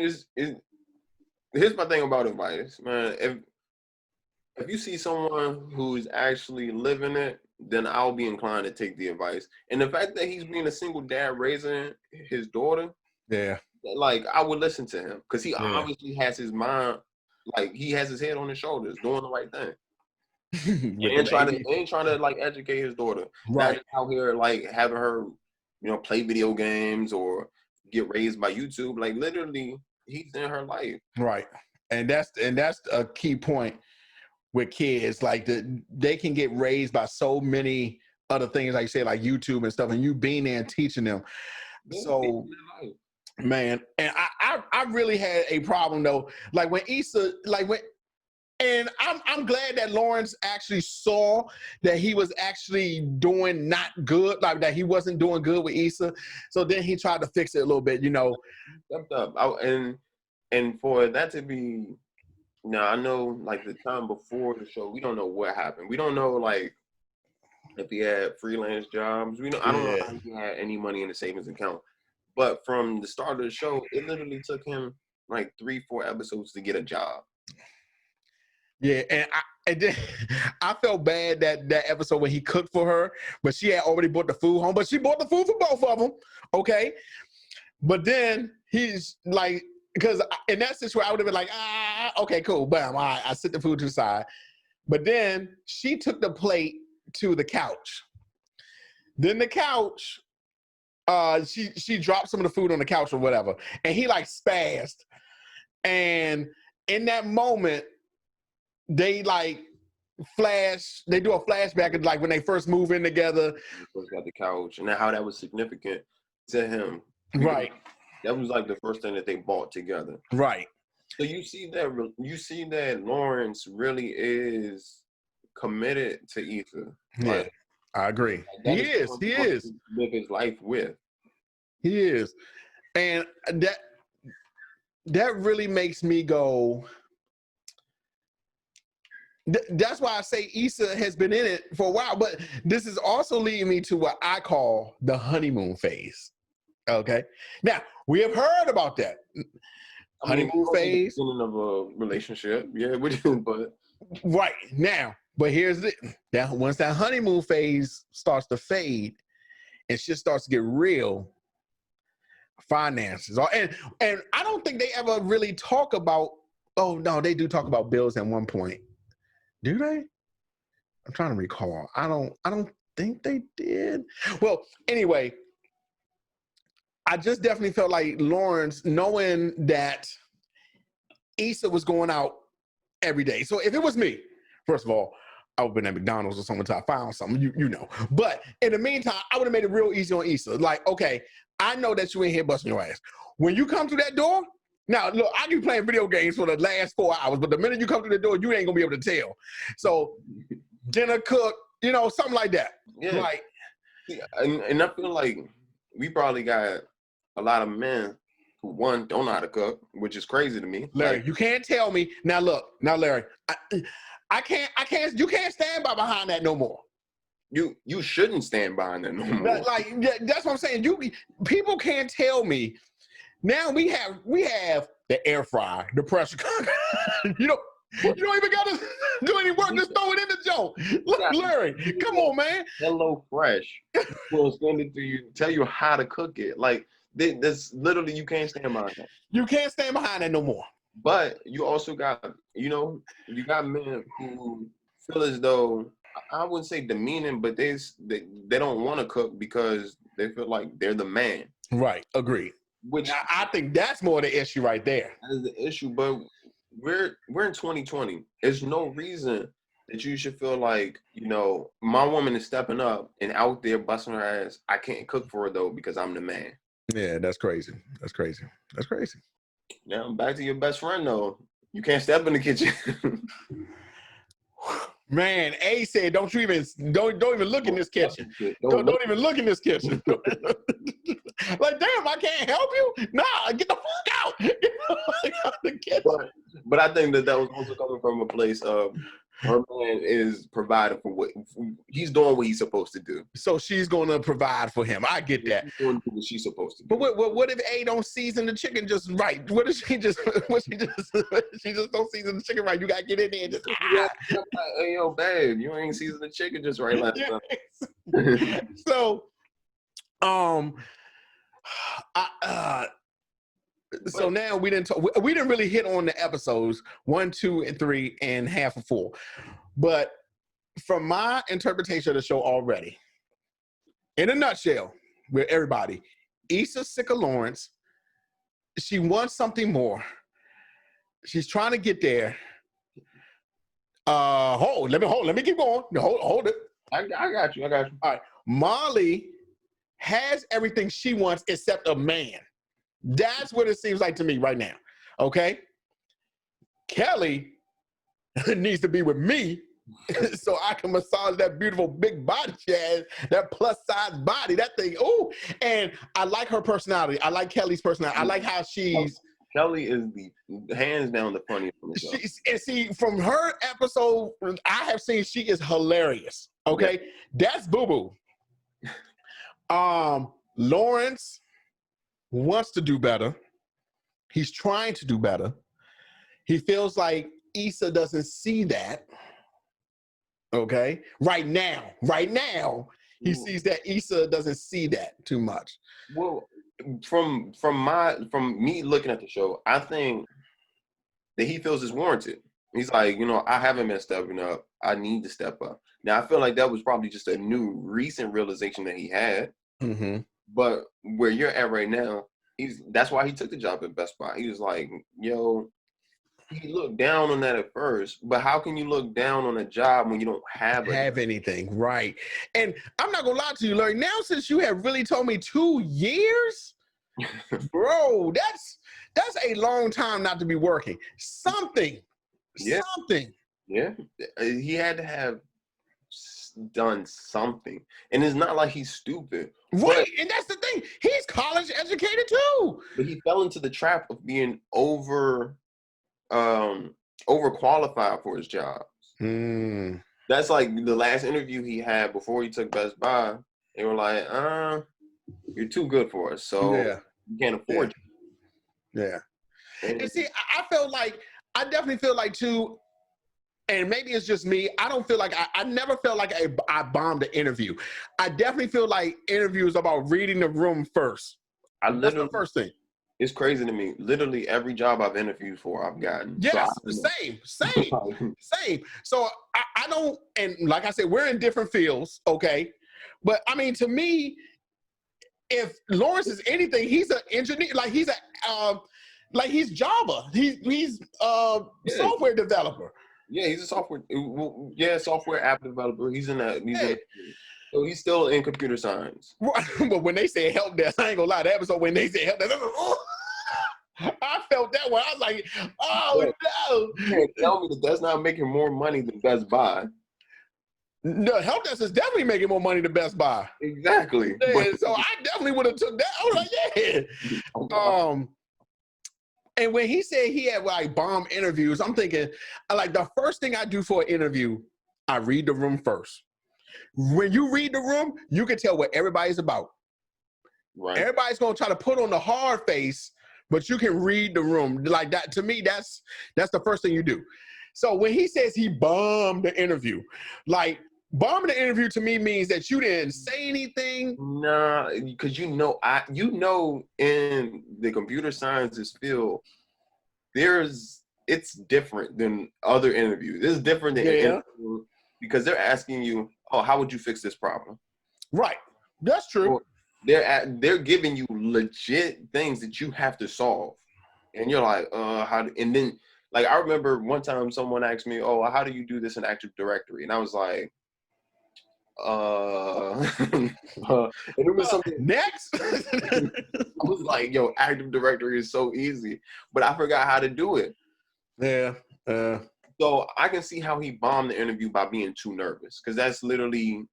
here's my thing about advice, man. If you see someone who's actually living it, then I'll be inclined to take the advice. And the fact that he's being a single dad raising his daughter, like I would listen to him because he obviously has his mind, like he has his head on his shoulders, doing the right thing. With and them trying to like educate his daughter. Not right, just out here like having her, play video games or get raised by YouTube. Like literally, he's in her life. right, and that's a key point with kids. Like they can get raised by so many other things, like you say, like YouTube and stuff, and you being there and teaching them. Yeah, So, man, and I really had a problem though. Like when Issa, and I'm glad that Lawrence actually saw that he was actually doing not good, like that he wasn't doing good with Issa. So then he tried to fix it a little bit, Stepped up. And for that to be, now I know like the time before the show, we don't know what happened. We don't know like if he had freelance jobs. I don't know Yeah. how he had any money in the savings account. But from the start of the show, it literally took him like 3-4 episodes to get a job. Yeah, and then I felt bad that episode when he cooked for her, but she had already brought the food home. But she bought the food for both of them, okay? But then he's like, because in that situation, I would have been like, okay, cool, bam, all right, I sit the food to the side. But then she took the plate to the couch. Then the couch, she dropped some of the food on the couch or whatever, and he like spazzed. And in that moment, they like they do a flashback of like when they first move in together. He first got the couch, and how that was significant to him. Right. That was like the first thing that they bought together. Right. So you see that Lawrence really is committed to Ether. Yeah, Like, I agree. that He is. someone He wants is. to live his life with. He is. And that really makes me go. That's why I say Issa has been in it for a while, but this is also leading me to what I call the honeymoon phase. Okay. Now, we have heard about that. Honeymoon phase. Beginning of a relationship. Yeah, but Right. Now, but here's the now once that honeymoon phase starts to fade and shit starts to get real, finances. And I don't think they ever really talk about, oh no, they do talk about bills at one point. Do they? I'm trying to recall. I don't think they did. Well, anyway, I just definitely felt like Lawrence, knowing that Issa was going out every day. So if it was me, first of all, I would have been at McDonald's or something until I found something, you know. But in the meantime, I would have made it real easy on Issa. Like, okay, I know that you ain't here busting your ass. When you come through that door, now, look, I be playing video games for the last 4 hours, but the minute you come through the door, you ain't gonna be able to tell. So, dinner cook, something like that. yeah. Like, and I feel like we probably got a lot of men who don't know how to cook, which is crazy to me. Larry, like, you can't tell me. Now, look, Larry, I can't, you can't stand by behind that no more. You shouldn't stand behind that no more. Like, that's what I'm saying. People can't tell me. Now we have the air fryer, the pressure cooker. You don't even gotta do any work. Just throw it in the joint. Look, Larry, come on, man. Hello Fresh will send it to you, tell you how to cook it. Like this, literally, you can't stand behind that. You can't stand behind that no more. But you also got, you got men who feel as though, I wouldn't say demeaning, but they don't want to cook because they feel like they're the man. Right. Agreed. Which now, I think that's more the issue right there. That is the issue, but we're in 2020. There's no reason that you should feel like, my woman is stepping up and out there busting her ass. I can't cook for her though because I'm the man. Yeah, that's crazy. That's crazy. That's crazy. Now back to your best friend though. You can't step in the kitchen. Man, A said, don't even look in this kitchen. Don't even look in this kitchen. Like, damn, I can't help you. Nah, get the fuck out. Get the fuck out the kitchen. But I think that was also coming from a place of her man is providing for what he's doing, what he's supposed to do. So she's gonna provide for him. I get that. She's doing what she's supposed to do. But what if A don't season the chicken just right? What if she just don't season the chicken right? You gotta get in there and just hey yo, babe, you ain't seasoned the chicken just right last time. So so now we didn't really hit on the episodes 1, 2, and 3 and half of 4, but from my interpretation of the show already, in a nutshell, with everybody, Issa sick of Lawrence. She wants something more. She's trying to get there. Let me keep going. Hold it. I got you. All right. Molly has everything she wants except a man. That's what it seems like to me right now. Okay. Kelly needs to be with me so I can massage that beautiful big body she has, that plus size body, that thing. Oh, and I like her personality. I like Kelly's personality. I like how she's. Kelly is the hands down the funniest on the show. And see, from her episode, I have seen she is hilarious. Okay, that's Boo Boo. Lawrence wants to do better. He's trying to do better. He feels like Issa doesn't see that. Okay, right now, he sees that Issa doesn't see that too much. Well, from me looking at the show, I think that he feels it's warranted. He's like, I haven't been stepping up. I need to step up. Now, I feel like that was probably just a new recent realization that he had. Mm-hmm. But where you're at right now, that's why he took the job at Best Buy. He was like, he looked down on that at first, but how can you look down on a job when you don't have anything? Right. And I'm not gonna lie to you, Larry. Now, since you have really told me 2 years, bro, that's a long time not to be working. Something. Yeah, he had to have done something, and it's not like he's stupid. Right, and that's the thing. He's college educated too. But he fell into the trap of being overqualified for his jobs. That's like the last interview he had before he took Best Buy. They were like, you're too good for us, so you can't afford you. Yeah. And see, I definitely feel like too, and maybe it's just me, I don't feel like, I never felt like I bombed an interview. I definitely feel like interviews about reading the room first. That's the first thing. It's crazy to me. Literally every job I've interviewed for, I've gotten. Yes, same. So I don't, and like I said, we're in different fields, okay? But I mean, to me, if Lawrence is anything, he's an engineer, he's Java. He's software developer. Yeah, he's a software app developer. He's in that. So he's still in computer science. But when they say help desk, I ain't gonna lie. That episode when they said help desk, I felt that one. I was like, oh no! You can't tell me that's not making more money than Best Buy. No, help desk is definitely making more money than Best Buy. Exactly. Yeah, so I definitely would have took that. I was like, yeah. And when he said he had like bomb interviews, I'm thinking, like the first thing I do for an interview, I read the room first. When you read the room, you can tell what everybody's about. Right. Everybody's gonna try to put on the hard face, but you can read the room. Like that, to me, that's the first thing you do. So when he says he bombed the interview, like bombing the interview to me means that you didn't say anything. Nah, because in the computer sciences field, it's different than other interviews. It's different than interview because they're asking you, oh, how would you fix this problem? Right. That's true. Or they're giving you legit things that you have to solve. And you're like, and then like I remember one time someone asked me, oh, how do you do this in Active Directory? And I was like, and it was something next. I was like, yo, Active Directory is so easy, but I forgot how to do it. Yeah. So I can see how he bombed the interview by being too nervous, because that's literally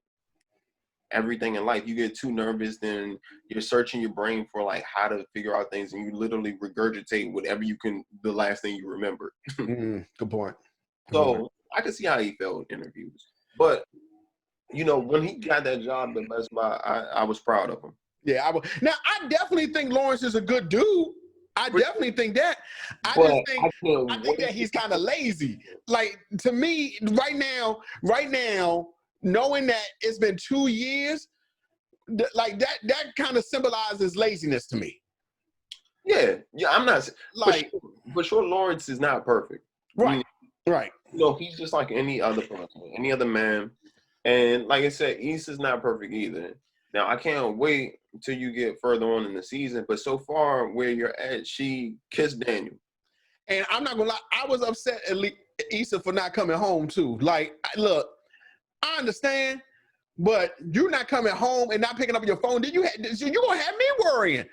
everything in life. You get too nervous, then you're searching your brain for like how to figure out things, and you literally regurgitate whatever you can, the last thing you remember. Good point. So I can see how he felt in interviews, but when he got that job at Best Buy, I was proud of him. Yeah, Now, I definitely think Lawrence is a good dude. I definitely think that. I think that he's kind of lazy. Like, to me, right now, knowing that it's been 2 years, like that kind of symbolizes laziness to me. Yeah, I'm not like for sure. Lawrence is not perfect, right? Right. You know, he's just like any other person, any other man. And like I said, Issa's not perfect either. Now I can't wait until you get further on in the season. But so far, where you're at, she kissed Daniel. And I'm not gonna lie, I was upset at Issa for not coming home too. Like, look, I understand, but you not coming home and not picking up your phone, you gonna have me worrying.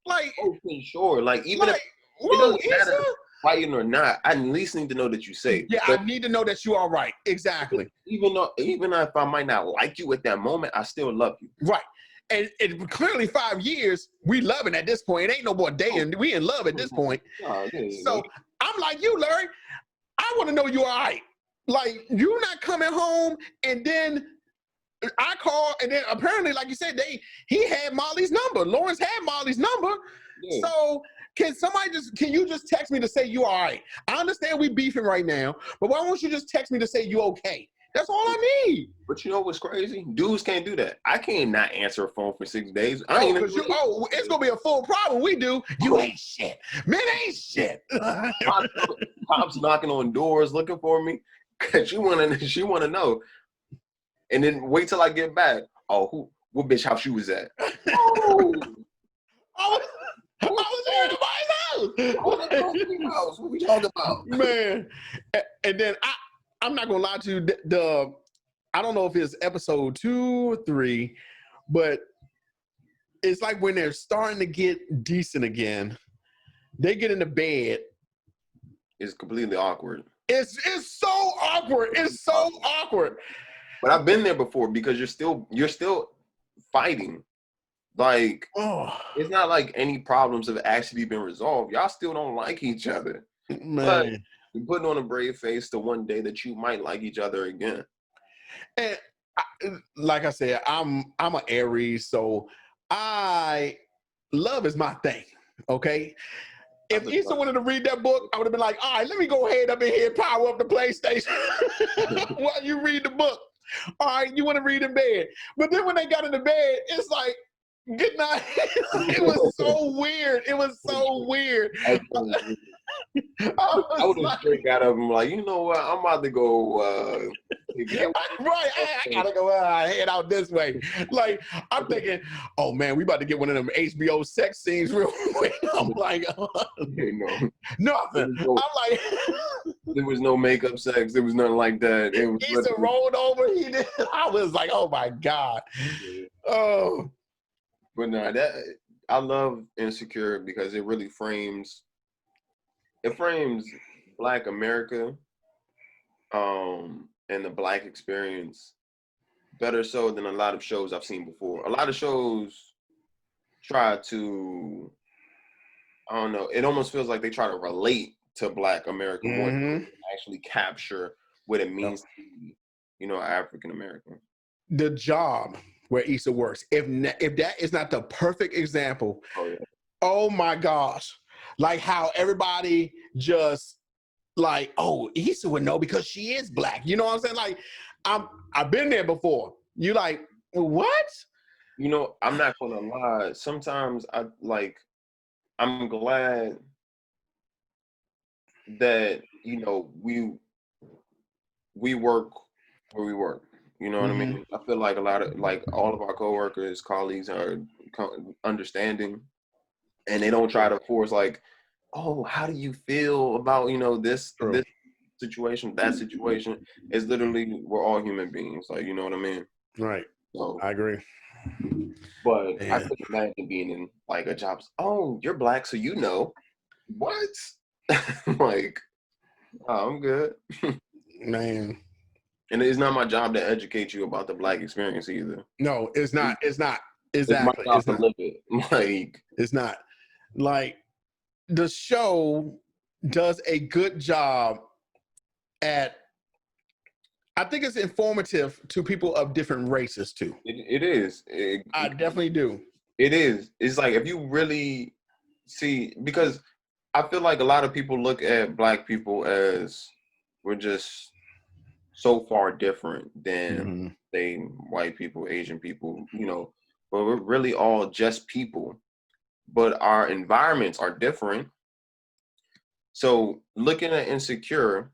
Like, Oh, for sure. Like even like, if it whoa, doesn't matter Issa? fighting or not, I at least need to know that you safe. Yeah, I need to know that you are right. Exactly. Even if I might not like you at that moment, I still love you. Right. And clearly 5 years, we loving at this point. It ain't no more dating. We in love at this point. So I'm like you, Larry. I want to know you all right. Like, you not coming home, and then I call, and then apparently, like you said, he had Molly's number. Lawrence had Molly's number. Yeah. So can you just text me to say you all right? I understand we beefing right now, but why won't you just text me to say you okay? That's all I need. But you know what's crazy? Dudes can't do that. I can't not answer a phone for 6 days. It's gonna be a full problem. We do. You ain't shit. Men ain't shit. Pops knocking on doors looking for me because she wanna know. And then wait till I get back. Oh, what bitch house you was at? Oh. I was at everybody's house. What we talking about? Man. And then I'm not gonna lie to you. I don't know if it's episode 2 or 3, but it's like when they're starting to get decent again, they get into bed. It's completely awkward. It's so awkward. It's so awkward. But I've been there before because you're still fighting. Like, it's not like any problems have actually been resolved. Y'all still don't like each other. Man. But you're putting on a brave face to one day that you might like each other again. And like I said, I'm an Aries, so love is my thing. Okay. If Issa wanted to read that book, I would have been like, all right, let me go ahead up in here and power up the PlayStation while you read the book. All right, you want to read in bed. But then when they got into bed, it's like, good night. It was so weird. It was so weird. I would have straight got up and like, you know what? I'm about to go. I gotta go head out this way. Like, I'm thinking, oh man, we about to get one of them HBO sex scenes real quick. I'm like, nothing. I'm like, there was no makeup sex. There was nothing like that. It was Issa rolled over. He did. I was like, oh my god. Yeah. Oh. But no, I love Insecure because it really frames Black America, and the Black experience better so than a lot of shows I've seen before. A lot of shows try to, I don't know, it almost feels like they try to relate to Black America more than actually capture what it means to be, African American. The job where Issa works, if that is not the perfect example, oh my gosh, like how everybody just like, oh, Issa would know because she is Black. You know what I'm saying? Like, I've been there before. You like, what? I'm not gonna lie. Sometimes I'm glad that we work where we work. You know what I mean? I feel like all of our coworkers, colleagues are understanding, and they don't try to force like, oh, how do you feel about this situation, that situation? It's literally, we're all human beings. Like, you know what I mean? Right. So, I agree. But I couldn't imagine being in like a job. Oh, you're Black, so what? Like, oh, I'm good. Man. And it's not my job to educate you about the Black experience either. No, it's not. It's not. Exactly. It's my job to live it. Like, it's not. Like, the show does a good job at, I think it's informative to people of different races too. It is. I definitely do. It is. It's like, if you really see, because I feel like a lot of people look at Black people as we're just so far different than say white people, Asian people, but we're really all just people, but our environments are different. So looking at Insecure,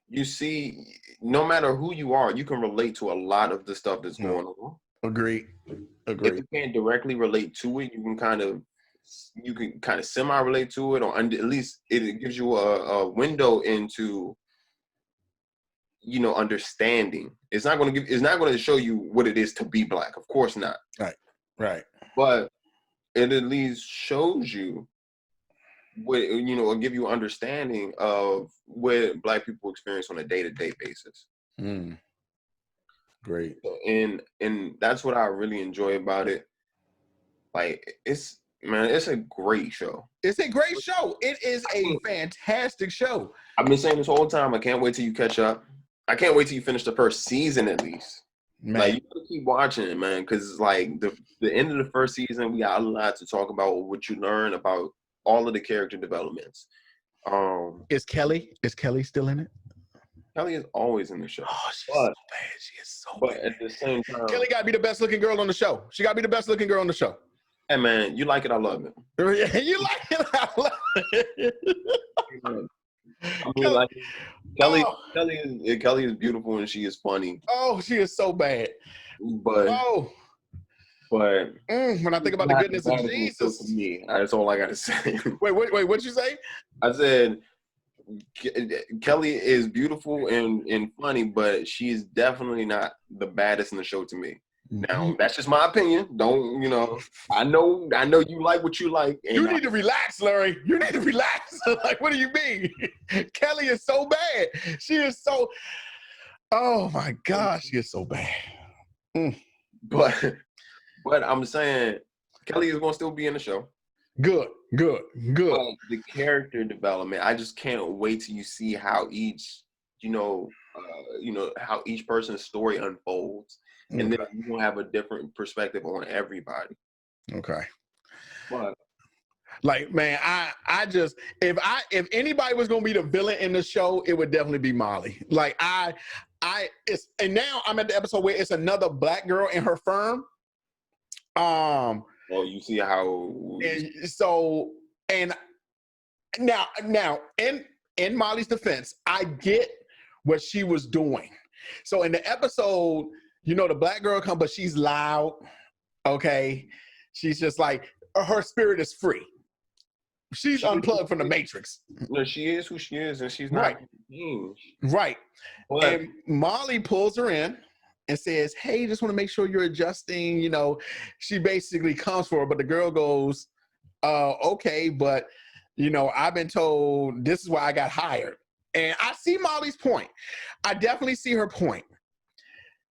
you see, no matter who you are, you can relate to a lot of the stuff that's going on. Agreed. If you can't directly relate to it, you can kind of semi-relate to it, or at least it gives you a window into, you know, understanding. It's not going to show you what it is to be Black, of course not. Right. But it at least shows you what, you know, or give you understanding of what Black people experience on a day-to-day basis. Great. And that's what I really enjoy about it. Like, it's a great show. It's a great show. It is a fantastic show. I've been saying this whole time. I can't wait till you catch up. I can't wait till you finish the first season at least. Man. Like, you gotta keep watching it, man, because like the end of the first season, we got a lot to talk about. What you learn about all of the character developments. Is Kelly still in it? Kelly is always in the show. Oh, she's so bad. She is so But bad. at the same time, Kelly gotta be the best looking girl on the show. She gotta be the best looking girl on the show. hey man, you like it, I love it. You like it? I love it. I mean, like, Kelly is beautiful and she is funny. Oh, she is so bad. But when I think about the goodness of Jesus, to me, that's all I gotta say. Wait, what'd you say? I said Kelly is beautiful and funny, but she is definitely not the baddest in the show to me. Now, that's just my opinion. Don't, you know, I know you like what you like. And you need to relax, Larry. You need to relax. Like, what do you mean? Kelly is so bad. She is so, oh my gosh, she is so bad. But I'm saying Kelly is going to still be in the show. Good. But the character development, I just can't wait till you see how each, how each person's story unfolds. And then you're going to have a different perspective on everybody. Okay. But like, man, I just, if anybody was going to be the villain in the show, it would definitely be Molly. Like, and now I'm at the episode where it's another Black girl in her firm. Well, you see how. And now in Molly's defense, I get what she was doing. So in the episode, you know, the Black girl comes, but she's loud. Okay. She's just like, her spirit is free. She's unplugged from the Matrix. No, she is who she is, and she's not changed. Right. But, and Molly pulls her in and says, hey, just want to make sure you're adjusting. You know, she basically comes for her, but the girl goes, okay, but, you know, I've been told this is why I got hired. And I see Molly's point. I definitely see her point.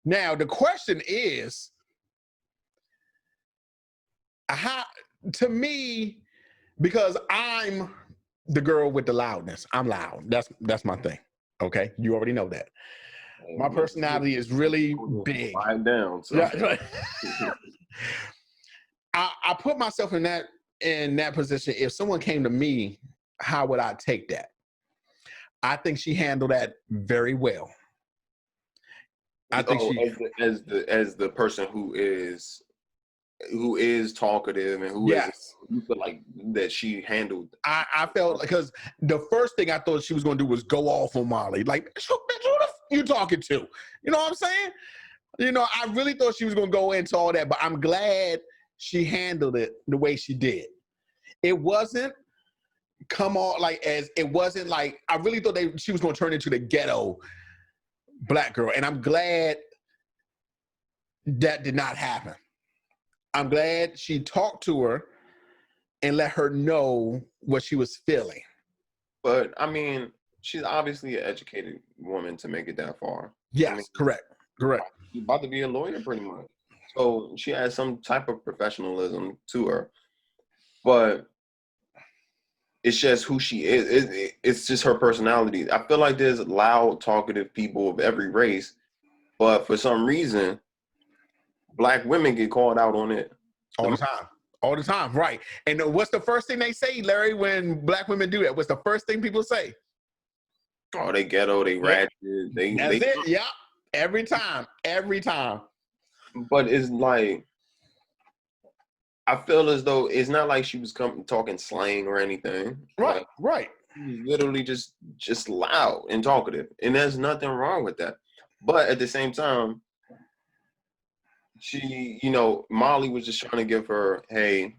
Now, the question is, to me, because I'm the girl with the loudness. I'm loud. That's my thing. Okay? You already know that. My personality is really big. Quiet down. So. Yeah. I put myself in that position. If someone came to me, how would I take that? I think she handled that very well. I think as the person who is talkative and who is, you feel like that she handled. I felt, because the first thing I thought she was going to do was go off on Molly. Like, bitch, who the you talking to? You know what I'm saying? You know, I really thought she was going to go into all that, but I'm glad she handled it the way she did. It wasn't I really thought she was going to turn into the ghetto Black girl. And I'm glad that did not happen. I'm glad she talked to her and let her know what she was feeling. But I mean, she's obviously an educated woman to make it that far. Yes, I mean, correct. She's about to be a lawyer pretty much. So she has some type of professionalism to her. But it's just who she is. It's just her personality. I feel like there's loud, talkative people of every race, but for some reason, Black women get called out on it. All the time, right. And what's the first thing they say, Larry, when Black women do that? What's the first thing people say? Oh, they ghetto, they ratchet. That's it, yeah. Every time. But it's like, I feel as though it's not like she was talking slang or anything. Right. She's literally just loud and talkative, and there's nothing wrong with that. But at the same time, she, Molly was just trying to give her, hey,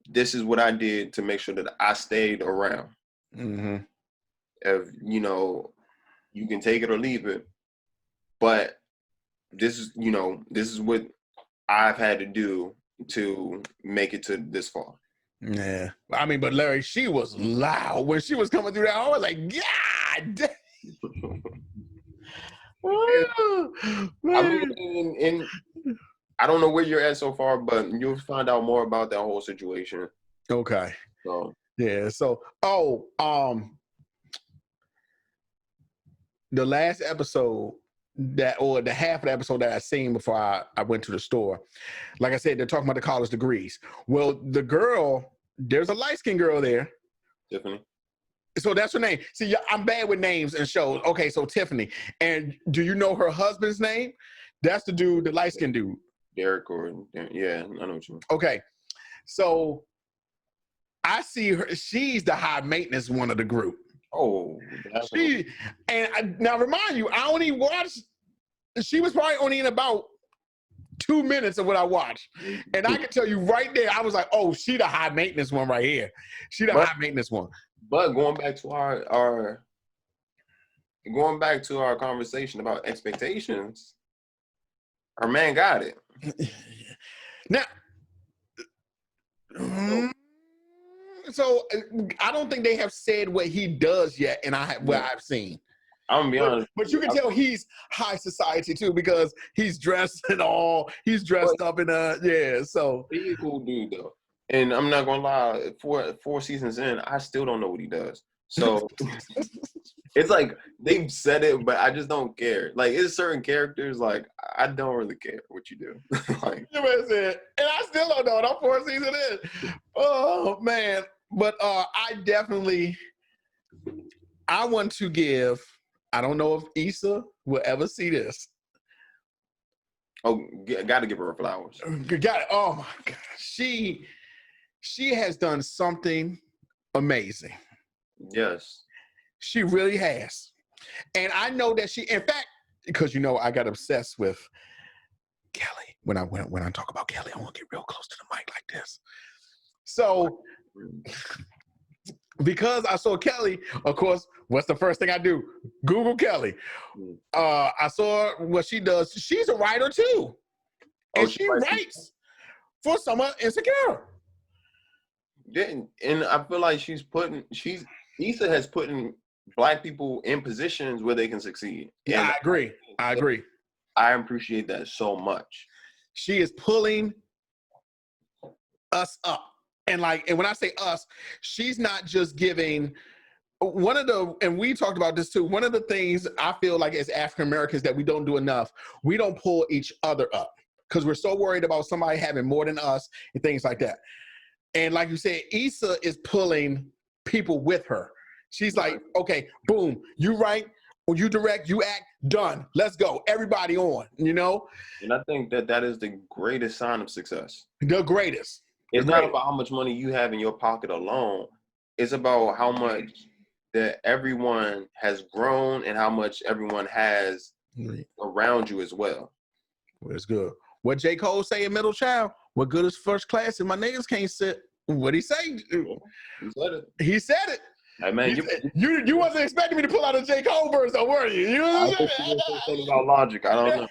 this is what I did to make sure that I stayed around. Mm-hmm. If you can take it or leave it, but this is what I've had to do to make it to this far. Yeah, I mean, but Larry, she was loud when she was coming through that. I was like, God damn. I mean, and I don't know where you're at so far, but you'll find out more about that whole situation. Okay. So yeah. So, the last episode or the half of the episode that I seen before I went to the store, like I said, they're talking about the college degrees. Well, the girl, there's a light-skinned girl there. Tiffany. So that's her name. See, I'm bad with names and shows. Okay, so Tiffany. And do you know her husband's name? That's the dude, the light-skinned dude. Derek yeah, I know what you mean. Okay, so I see her. She's the high maintenance one of the group. Oh, now remind you, I only watched. She was probably only in about 2 minutes of what I watched, and I can tell you right there, I was like, "Oh, she the high maintenance one right here. She the high maintenance one." But going back to our conversation about expectations, our man got it. Now, so I don't think they have said what he does yet, and what I've seen. I'm gonna be honest, but you can tell he's high society too because he's dressed and all. He's dressed up in So he's a cool dude though, and I'm not gonna lie. 4 seasons in, I still don't know what he does. So it's like they've said it, but I just don't care. Like it's certain characters, like I don't really care what you do. Like, and I still don't know. I'm 4 seasons in. Oh man, but I want to give. I don't know if Issa will ever see this. Oh, got to give her flowers. Got it. Oh my God, she has done something amazing. Yes, she really has, and I know that she. In fact, because I got obsessed with Kelly. When I talk about Kelly, I want to get real close to the mic like this. So, because I saw Kelly, of course, what's the first thing I do? Google Kelly. I saw what she does. She's a writer too, and she writes for someone Insecure. Yeah, and I feel like Issa has put Black people in positions where they can succeed. Yeah, I agree. I appreciate that so much. She is pulling us up. And when I say us, she's not just giving and we talked about this too, one of the things I feel like as African Americans that we don't do enough, we don't pull each other up because we're so worried about somebody having more than us and things like that. And like you said, Issa is pulling people with her. She's like, okay, boom, you write, you direct, you act, done. Let's go. Everybody on, And I think that is the greatest sign of success. The greatest. It's not about how much money you have in your pocket alone. It's about how much that everyone has grown and how much everyone has around you as well. Well, it's good. What J. Cole say in Middle Child? What good is first class and my niggas can't sit? What'd he say? He said it. Hey man, you wasn't expecting me to pull out a J. Cole verse, though, were you? I think you were saying about Logic. I don't know.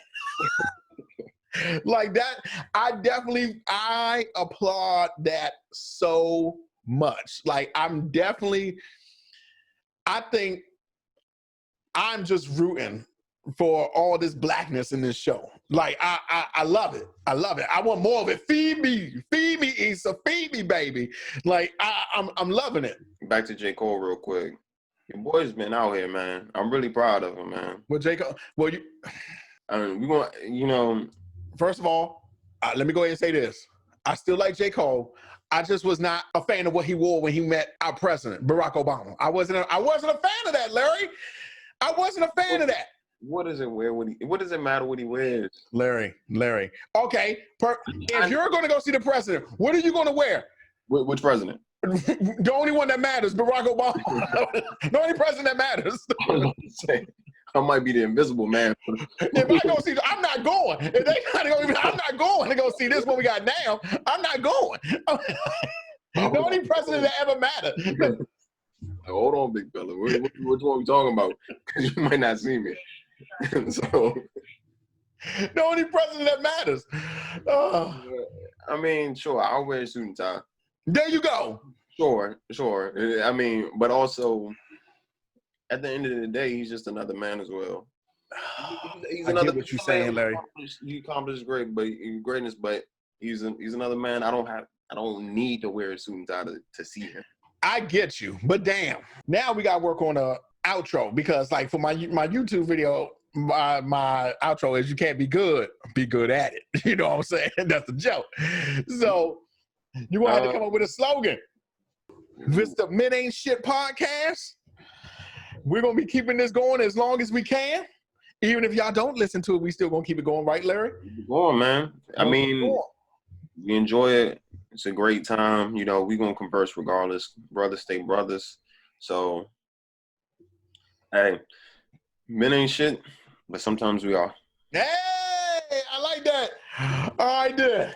Like that, I applaud that so much. Like I think I'm just rooting for all this blackness in this show. Like I love it. I love it. I want more of it. Feed me, Issa, feed me, baby. Like I'm loving it. Back to J. Cole real quick. Your boy's been out here, man. I'm really proud of him, man. Well, J. Cole, I mean, we want, First of all, let me go ahead and say this. I still like J. Cole. I just was not a fan of what he wore when he met our president, Barack Obama. I wasn't a fan of that, Larry. I wasn't a fan of that. What does it matter what he wears? Larry. Okay. If you're going to go see the president, what are you going to wear? Which president? The only one that matters, Barack Obama. The only president that matters. I was about to say, I might be the invisible man. If I go see, I'm not going. If they gotta go, I'm not going to go see this one we got now. I'm not going. The only president that ever mattered. Hold on, big fella. Which one we talking about? Because you might not see me. So, The only president that matters. I mean, sure, I'll wear a suit and tie. There you go. Sure. I mean, but also, at the end of the day, he's just another man as well. He's I another. get what you're saying, Larry. He accomplished greatness, but he's another man. I don't need to wear a suit and tie to see him. I get you, but damn. Now we got to work on a outro because, like, for my YouTube video, my outro is you can't be good at it. You know what I'm saying? That's the joke. So you gonna have to come up with a slogan. This the Men Ain't Shit podcast. We're gonna be keeping this going as long as we can. Even if y'all don't listen to it, we still gonna keep it going, right, Larry? Go on, man. I mean, we enjoy it. It's a great time. You know, we're gonna converse regardless. Brothers stay brothers. So, hey, men ain't shit, but sometimes we are. Hey, I like that. All right, then.